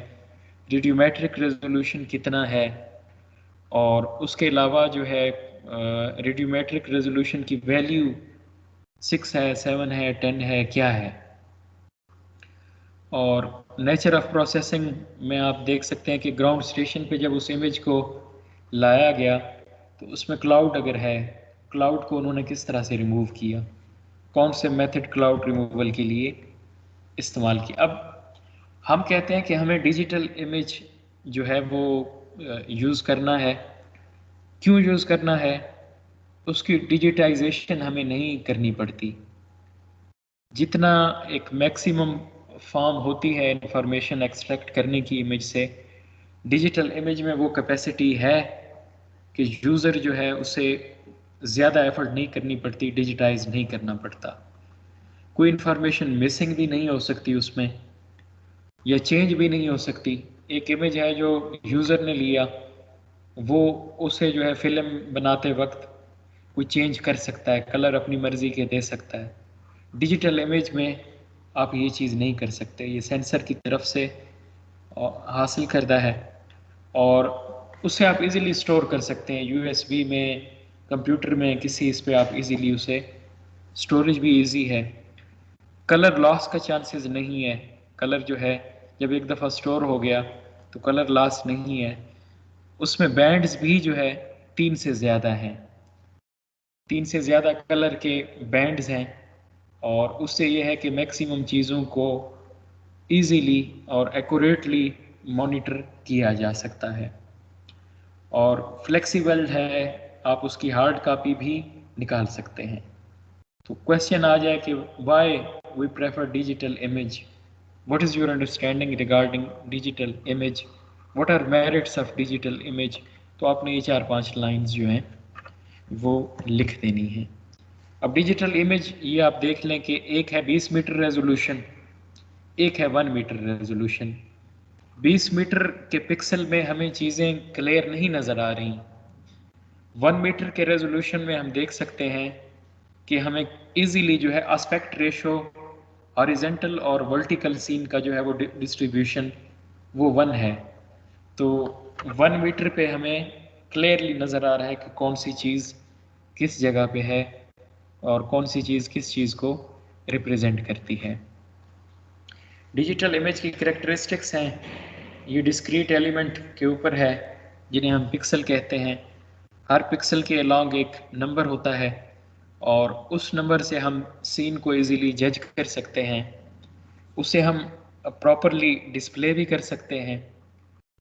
रेडियोमेट्रिक रेजोल्यूशन कितना है, और उसके अलावा जो है रेडियोमेट्रिक रेजोल्यूशन की वैल्यू 6 है, 7 है, 10 है, क्या है। और नेचर ऑफ प्रोसेसिंग में आप देख सकते हैं कि ग्राउंड स्टेशन पे जब उस इमेज को लाया गया तो उसमें क्लाउड अगर है, क्लाउड को उन्होंने किस तरह से रिमूव किया, कौन से मेथड क्लाउड रिमूवल के लिए इस्तेमाल किया। अब हम कहते हैं कि हमें डिजिटल इमेज जो है वो यूज़ करना है। क्यों यूज़ करना है? उसकी डिजिटाइजेशन हमें नहीं करनी पड़ती। जितना एक मैक्सिमम फॉर्म होती है इंफॉर्मेशन एक्सट्रैक्ट करने की इमेज से, डिजिटल इमेज में वो कैपेसिटी है कि यूज़र जो है उसे ज़्यादा एफर्ट नहीं करनी पड़ती, डिजिटाइज नहीं करना पड़ता। कोई इन्फॉर्मेशन मिसिंग भी नहीं हो सकती उसमें, या चेंज भी नहीं हो सकती। एक इमेज है जो यूज़र ने लिया, वो उसे जो है फिल्म बनाते वक्त कोई चेंज कर सकता है, कलर अपनी मर्ज़ी के दे सकता है। डिजिटल इमेज में आप ये चीज़ नहीं कर सकते, ये सेंसर की तरफ से हासिल करता है, और उसे आप इजीली स्टोर कर सकते हैं यूएसबी में, कंप्यूटर में, किसी इस पे आप इजीली उसे, स्टोरेज भी इजी है। कलर लॉस का चांसेस नहीं है। कलर जो है जब एक दफ़ा स्टोर हो गया तो कलर लॉस नहीं है। उसमें बैंड्स भी जो है 3 से ज़्यादा हैं, 3 से ज़्यादा कलर के बैंड्स हैं, और उससे ये है कि मैक्सिमम चीज़ों को इजीली और एक्यूरेटली मॉनिटर किया जा सकता है, और फ्लेक्सिबल है, आप उसकी हार्ड कॉपी भी निकाल सकते हैं। तो क्वेश्चन आ जाए कि why we prefer digital image, what is your understanding regarding digital image, what are merits of digital image, तो आपने ये 4-5 लाइंस जो हैं वो लिख देनी है। अब डिजिटल इमेज ये आप देख लें कि एक है 20 मीटर रेजोल्यूशन, एक है 1 मीटर रेजोल्यूशन। 20 मीटर के पिक्सल में हमें चीज़ें क्लियर नहीं नज़र आ रही। 1 मीटर के रेजोल्यूशन में हम देख सकते हैं कि हमें इजीली जो है एस्पेक्ट रेशो, हॉरिजेंटल और वर्टिकल सीन का जो है वो डिस्ट्रीब्यूशन वो 1 है। तो 1 मीटर पे हमें क्लियरली नज़र आ रहा है कि कौन सी चीज़ किस जगह पे है, और कौन सी चीज़ किस चीज़ को रिप्रेजेंट करती है। डिजिटल इमेज की करैक्टरिस्टिक्स हैं, ये डिस्क्रीट एलिमेंट के ऊपर है जिन्हें हम पिक्सल कहते हैं। हर पिक्सल के अलॉन्ग एक नंबर होता है, और उस नंबर से हम सीन को इजीली जज कर सकते हैं, उसे हम प्रॉपरली डिस्प्ले भी कर सकते हैं।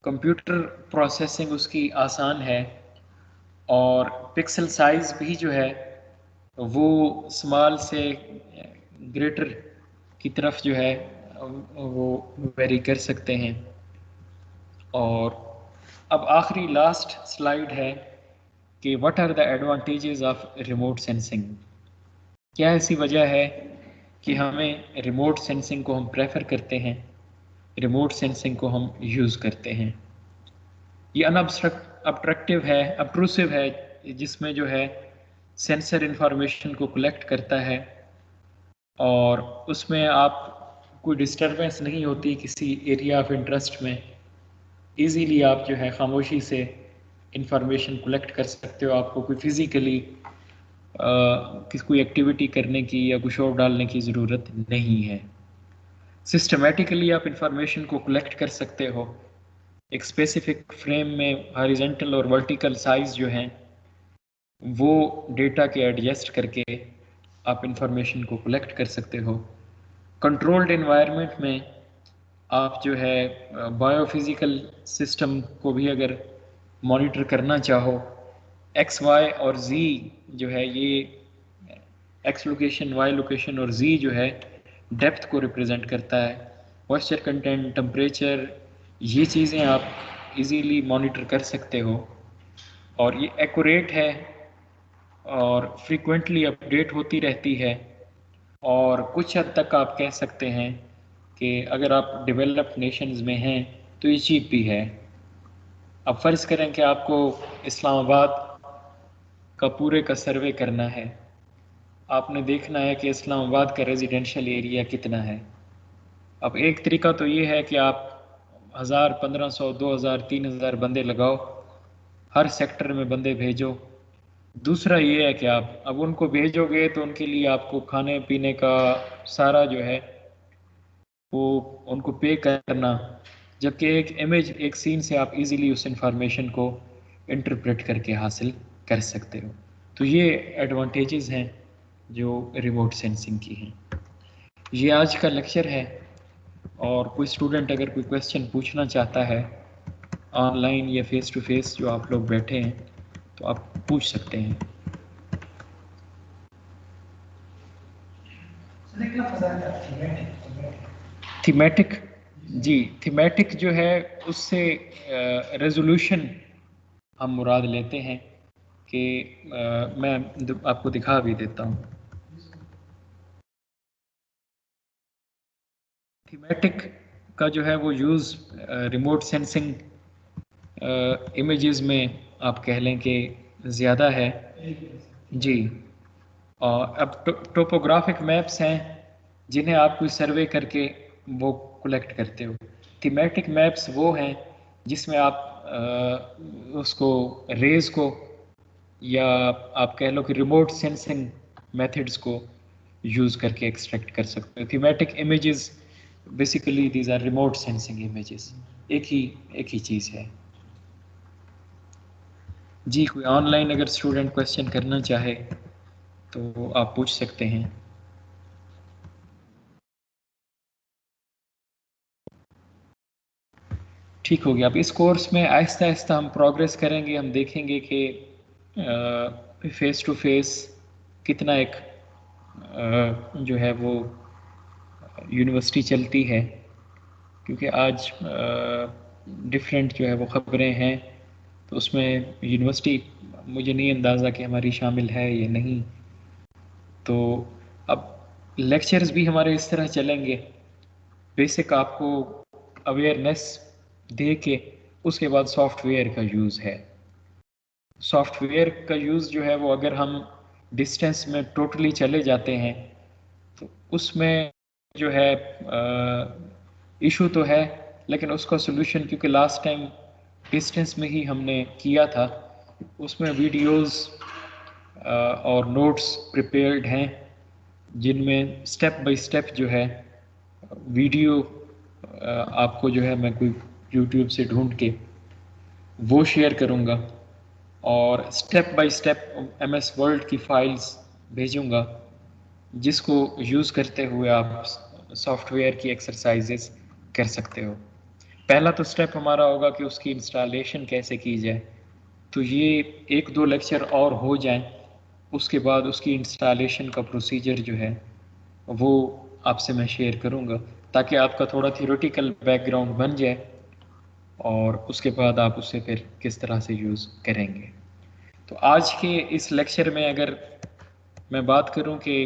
कंप्यूटर प्रोसेसिंग उसकी आसान है, और पिक्सल साइज़ भी जो है वो स्मॉल से ग्रेटर की तरफ जो है वो वेरी कर सकते हैं। और अब आखिरी लास्ट स्लाइड है कि what are the advantages of remote sensing. क्या ऐसी वजह है कि हमें रिमोट सेंसिंग को हम प्रेफर करते हैं, रिमोट सेंसिंग को हम यूज़ करते हैं। ये अनअब्स्ट्रक्टिव है, अब्ट्रूसिव है, जिसमें जो है सेंसर इंफॉर्मेशन को कलेक्ट करता है, और उसमें आप कोई डिस्टरबेंस नहीं होती किसी एरिया ऑफ इंटरेस्ट में। इजीली आप जो है खामोशी से इंफॉर्मेशन कलेक्ट कर सकते हो, आपको कोई फिज़िकली कोई एक्टिविटी करने की या कुछ और डालने की ज़रूरत नहीं है। सिस्टमेटिकली आप इंफॉर्मेशन को कलेक्ट कर सकते हो, एक स्पेसिफिक फ्रेम में हॉरिजॉन्टल और वर्टिकल साइज जो हैं वो डेटा के एडजस्ट करके आप इंफॉर्मेशन को कलेक्ट कर सकते हो। कंट्रोल्ड एनवायरनमेंट में आप जो है बायोफिज़िकल सिस्टम को भी अगर मॉनिटर करना चाहो, एक्स वाई और जी जो है, ये एक्स लोकेशन, वाई लोकेशन और जी जो है, डेप्थ को रिप्रेजेंट करता है, मॉइस्चर कंटेंट, टेम्परेचर, ये चीज़ें आप इजीली मॉनिटर कर सकते हो और ये एक्यूरेट है और फ्रीक्वेंटली अपडेट होती रहती है। और कुछ हद तक आप कह सकते हैं कि अगर आप डेवलप्ड नेशंस में हैं तो ये चीप भी है। अब फ़र्ज़ करें कि आपको इस्लामाबाद का पूरे का सर्वे करना है, आपने देखना है कि इस्लामाबाद का रेजिडेंशियल एरिया कितना है। अब एक तरीका तो ये है कि आप 1000, 1500, 2000, 3000 बंदे लगाओ, हर सेक्टर में बंदे भेजो। दूसरा ये है कि आप अब उनको भेजोगे तो उनके लिए आपको खाने पीने का सारा जो है वो उनको पे करना, जबकि एक इमेज, एक सीन से आप इजीली उस इंफॉर्मेशन को इंटरप्रेट करके हासिल कर सकते हो। तो ये एडवांटेजेस हैं जो रिमोट सेंसिंग की हैं। ये आज का लेक्चर है और कोई स्टूडेंट अगर कोई क्वेश्चन पूछना चाहता है ऑनलाइन या फेस टू फेस जो आप लोग बैठे हैं तो आप पूछ सकते हैं। थीमेटिक, जी थीमेटिक जो है उससे रेजोल्यूशन हम मुराद लेते हैं कि मैं आपको दिखा भी देता हूँ। थीमेटिक का जो है वो यूज़ रिमोट सेंसिंग इमेजेस में आप कह लें कि ज़्यादा है जी। और अब टोपोग्राफिक मैप्स हैं जिन्हें आप कोई सर्वे करके वो कलेक्ट करते हो। थीमेटिक मैप्स वो हैं जिसमें आप उसको रेज को या आप कह लो कि रिमोट सेंसिंग मेथड्स को यूज़ करके एक्सट्रैक्ट कर सकते हो। Thematic images basically these are remote sensing images, एक ही चीज़ है जी। कोई ऑनलाइन अगर स्टूडेंट क्वेश्चन करना चाहे तो आप पूछ सकते हैं। ठीक हो गया। अब इस कोर्स में आहिस्ता आहिस्ता हम प्रोग्रेस करेंगे, हम देखेंगे कि फेस टू फेस कितना एक जो है वो यूनिवर्सिटी चलती है, क्योंकि आज डिफरेंट जो है वो ख़बरें हैं तो उसमें यूनिवर्सिटी मुझे नहीं अंदाज़ा कि हमारी शामिल है या नहीं। तो अब लेक्चर्स भी हमारे इस तरह चलेंगे, बेसिक आपको अवेयरनेस दे के उसके बाद सॉफ्टवेयर का यूज़ है। सॉफ्टवेयर का यूज़ जो है वो अगर हम डिस्टेंस में टोटली चले जाते हैं तो उसमें जो है इशू तो है, लेकिन उसका सोल्यूशन, क्योंकि लास्ट टाइम डिस्टेंस में ही हमने किया था, उसमें वीडियोस और नोट्स प्रिपेयर्ड हैं जिनमें स्टेप बाय स्टेप जो है वीडियो आपको जो है मैं कोई यूट्यूब से ढूंढ के वो शेयर करूँगा और step by step MS word की फाइल्स भेजूँगा जिसको यूज़ करते हुए आप सॉफ्टवेयर की एक्सरसाइजेस कर सकते हो। पहला तो स्टेप हमारा होगा कि उसकी इंस्टॉलेशन कैसे की जाए, तो ये 1-2 लेक्चर और हो जाएं, उसके बाद उसकी इंस्टॉलेशन का प्रोसीजर जो है वो आपसे मैं शेयर करूँगा ताकि आपका थोड़ा थियोरेटिकल बैकग्राउंड बन जाए और उसके बाद आप उससे फिर किस तरह से यूज़ करेंगे। तो आज के इस लेक्चर में अगर मैं बात करूं कि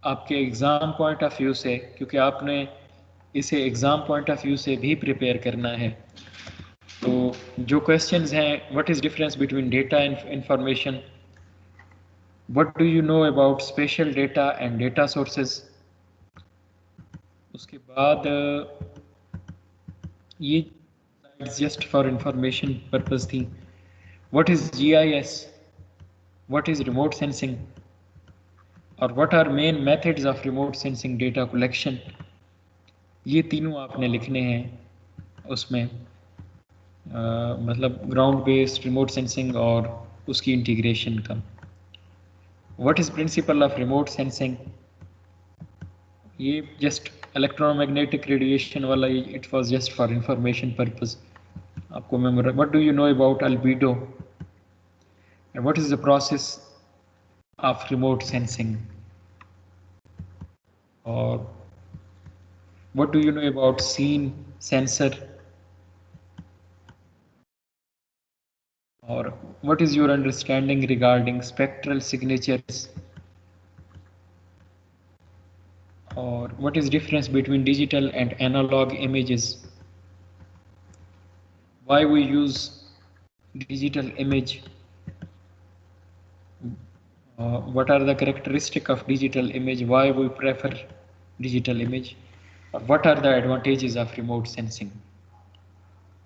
आपके एग्ज़ाम पॉइंट ऑफ व्यू से, क्योंकि आपने इसे एग्ज़ाम पॉइंट ऑफ व्यू से भी प्रिपेयर करना है, तो जो क्वेश्चंस हैं, what is difference between data and information, what do you know about spatial data and data sources, उसके बाद ये जस्ट फॉर इंफॉर्मेशन पर्पस थी, what is GIS, what is remote sensing और what are main methods of remote sensing data collection. ये तीनों आपने लिखने हैं उसमें, मतलब ग्राउंड बेस्ड रिमोट सेंसिंग और उसकी इंटीग्रेशन का। What is principle of remote sensing, ये जस्ट इलेक्ट्रोमैग्नेटिक रेडिएशन वाला, it was just for information purpose आपको memory. What do you know about albedo and what is the process of remote sensing. और what do you know about scene sensor, or what is your understanding regarding spectral signatures, or what is difference between digital and analog images, why we use digital image, what are the characteristic of digital image, why we prefer digital image, और what are the advantages of remote sensing।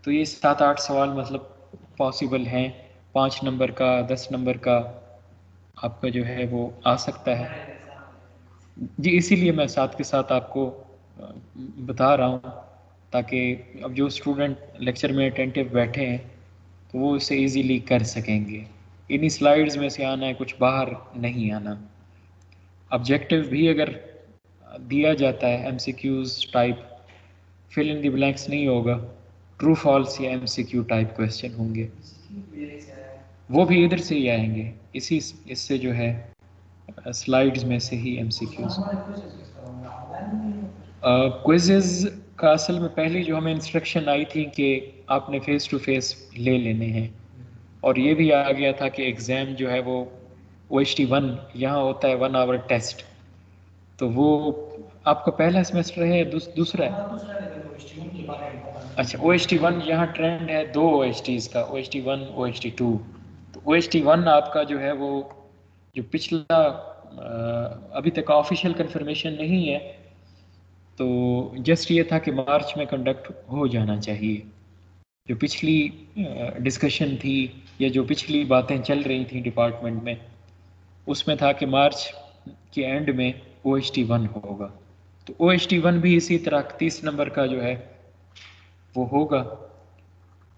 तो ये 7-8 सवाल मतलब possible हैं, 5 number का 10 number का आपका जो है वो आ सकता है जी। इसीलिए मैं साथ के साथ आपको बता रहा हूँ ताकि अब जो स्टूडेंट लेक्चर में अटेंटिव बैठे हैं तो वो इसे इजीली कर सकेंगे। इन्हीं स्लाइड्स में से आना है, कुछ बाहर नहीं आना। ऑब्जेक्टिव भी अगर दिया जाता है MCQs type, fill in the blanks नहीं होगा, ट्रू फॉल्स या एमसीक्यू टाइप क्वेश्चन होंगे, वो भी इधर से ही आएंगे, इसी इससे जो है स्लाइड्स में से ही एमसीक्यूज। क्विज़ेस का असल में पहले जो हमें इंस्ट्रक्शन आई थी कि आपने फेस टू फेस ले लेने हैं, और ये भी आ गया था कि एग्ज़ाम जो है वो OHT1 यहाँ होता है 1 आवर टेस्ट, तो वो आपका पहला सेमेस्टर है दूसरा है? अच्छा, OHT1 यहाँ ट्रेंड है 2 OHTs का, OHT1 OHT2। तो OHT1 आपका जो है वो जो पिछला अभी तक ऑफिशियल कंफर्मेशन नहीं है, तो जस्ट ये था कि मार्च में कंडक्ट हो जाना चाहिए। जो पिछली डिस्कशन थी या जो पिछली बातें चल रही थी डिपार्टमेंट में, उसमें था कि मार्च के एंड में OHT1 होगा। तो OHT1 भी इसी तरह 30 नंबर का जो है वो होगा,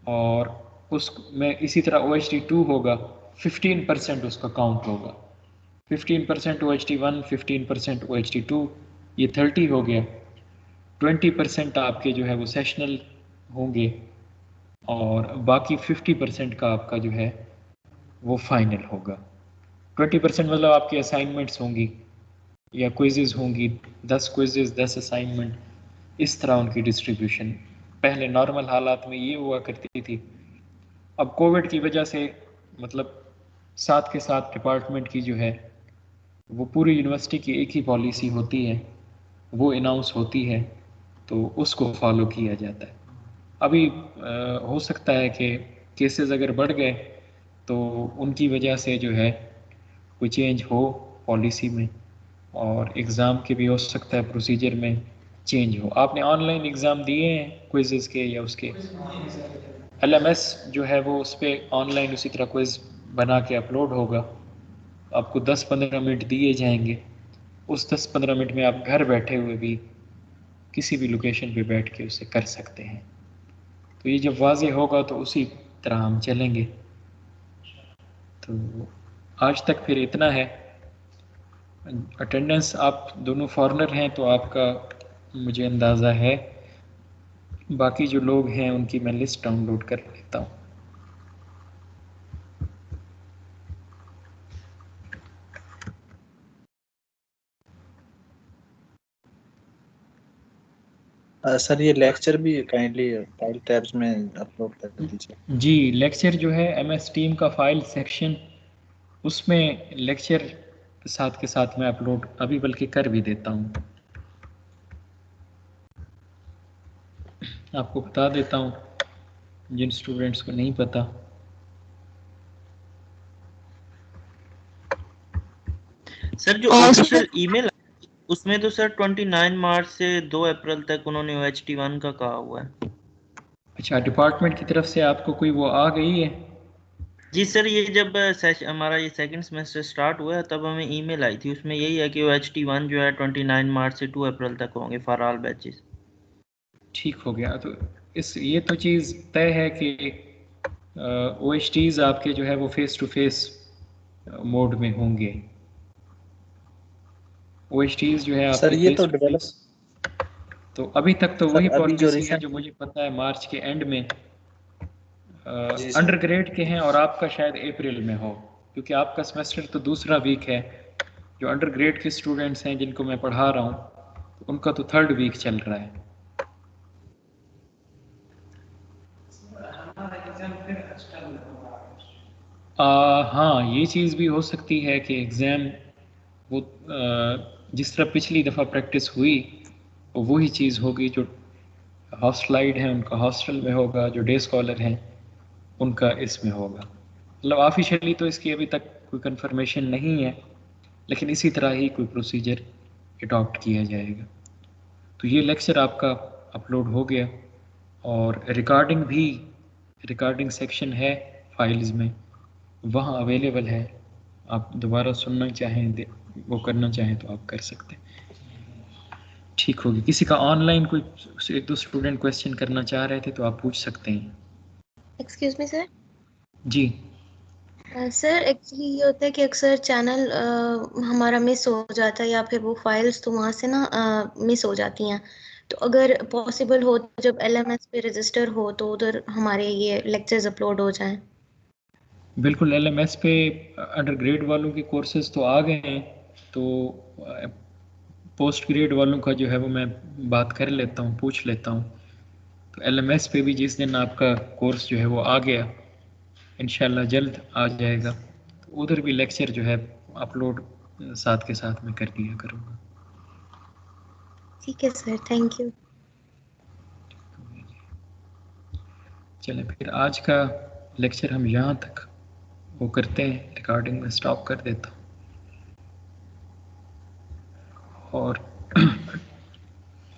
और उसमें इसी तरह OHT2 होगा, 15% उसका काउंट होगा। 15% OHT1, 15% OHT2, ये 30 हो गया। 20% आपके जो है वो सेशनल होंगे, और बाकी 50% का आपका जो है वो फाइनल होगा। 20% मतलब आपकी असाइनमेंट्स होंगी या क्विजेज होंगी, 10 क्विजेज 10 असाइनमेंट, इस तरह उनकी डिस्ट्रीब्यूशन पहले नॉर्मल हालात में ये हुआ करती थी। अब कोविड की वजह से मतलब साथ के साथ डिपार्टमेंट की जो है वो पूरी यूनिवर्सिटी की एक ही पॉलिसी होती है, वो अनाउंस होती है, तो उसको फॉलो किया जाता है। अभी हो सकता है कि केसेस अगर बढ़ गए तो उनकी वजह से जो है कोई चेंज हो पॉलिसी में, और एग्ज़ाम के भी हो सकता है प्रोसीजर में चेंज हो। आपने ऑनलाइन एग्ज़ाम दिए हैं क्विज़ेस के या उसके? LMS जो है वो उस पर ऑनलाइन उसी तरह क्विज़ बना के अपलोड होगा, आपको 10-15 मिनट दिए जाएंगे। उस 10-15 मिनट में आप घर बैठे हुए भी किसी भी लोकेशन पे बैठ के उसे कर सकते हैं। तो ये जब वाज़ेह होगा तो उसी तरह हम चलेंगे। तो आज तक फिर इतना है। अटेंडेंस आप दोनों फॉरेनर हैं तो आपका मुझे अंदाज़ा है, बाकी जो लोग हैं उनकी मैं लिस्ट डाउनलोड कर लेता हूँ। सर ये लेक्चर भी काइंडली फाइल टैब्स में अपलोड कर दीजिए। जी, लेक्चर जो है MS टीम का फाइल सेक्शन, उसमें लेक्चर के साथ मैं अपलोड अभी बल्कि कर भी देता हूँ। आपको बता देता हूँ जिन स्टूडेंट्स को नहीं पता। सर जो ऑफिशियल ईमेल उसमें तो सर 29 मार्च से 2 अप्रैल तक उन्होंने OHT1 का कहा हुआ है। अच्छा, डिपार्टमेंट की तरफ से आपको कोई वो आ गई है? जी सर, ये जब हमारा ये सेकंड सेमेस्टर स्टार्ट हुआ है तब हमें ईमेल आई थी, उसमें यही है कि OHT1 जो है 29 मार्च से 2 अप्रैल तक होंगे फॉर ऑल बैचेस। ठीक हो गया। तो ये तो चीज़ तय है कि OHTs आपके जो है वो फेस टू फेस मोड में होंगे। OHTs जो है आपके सर ये फेस तो टू डेवलप, फेस, तो अभी तक तो सर वही अभी जो पॉलिसी है रिसेंट, जो मुझे पता है मार्च के एंड में जी सर, अंडर ग्रेड के हैं, और आपका शायद अप्रैल में हो, क्योंकि आपका सेमेस्टर तो दूसरा वीक है। जो अंडर ग्रेड के स्टूडेंट्स हैं जिनको मैं पढ़ा रहा हूँ उनका तो 3rd वीक चल रहा है। हाँ, ये चीज़ भी हो सकती है कि एग्ज़ाम वो जिस तरह पिछली दफ़ा प्रैक्टिस हुई वो वही चीज़ होगी। जो हॉस्टलाइड हैं उनका हॉस्टल में होगा, जो डे स्कॉलर हैं उनका इसमें होगा। मतलब ऑफिशियली तो इसकी अभी तक कोई कंफर्मेशन नहीं है, लेकिन इसी तरह ही कोई प्रोसीजर अडॉप्ट किया जाएगा। तो ये लेक्चर आपका अपलोड हो गया और रिकॉर्डिंग सेक्शन है फाइल्स में, वहाँ अवेलेबल है। आप दोबारा सुनना चाहें वो करना चाहें तो आप कर सकते हैं। ठीक होगी। किसी का ऑनलाइन कोई 1-2 स्टूडेंट क्वेश्चन करना चाह रहे थे तो आप पूछ सकते हैं। Excuse me sir. जी सर एक्चुअली ये होता है कि अक्सर चैनल हमारा मिस हो जाता है या फिर वो फाइल्स तो वहाँ से ना मिस हो जाती हैं। तो अगर पॉसिबल हो तो जब LMS पे रजिस्टर हो तो उधर हमारे ये लेक्चर्स अपलोड हो जाएं। बिल्कुल। LMS पे अंडर ग्रेड वालों के कोर्सेज तो आ गए हैं, तो पोस्ट ग्रेड वालों का जो है वो मैं बात कर लेता हूँ, पूछ लेता हूँ। तो LMS पे भी जिस दिन आपका कोर्स जो है वो आ गया, इंशाल्लाह जल्द आ जाएगा, तो उधर भी लेक्चर जो है अपलोड साथ के साथ में कर दिया करूँगा। ठीक है सर, थैंक यू। चलें फिर आज का लेक्चर हम यहाँ तक वो करते हैं, रिकॉर्डिंग में स्टॉप कर देता हूँ। और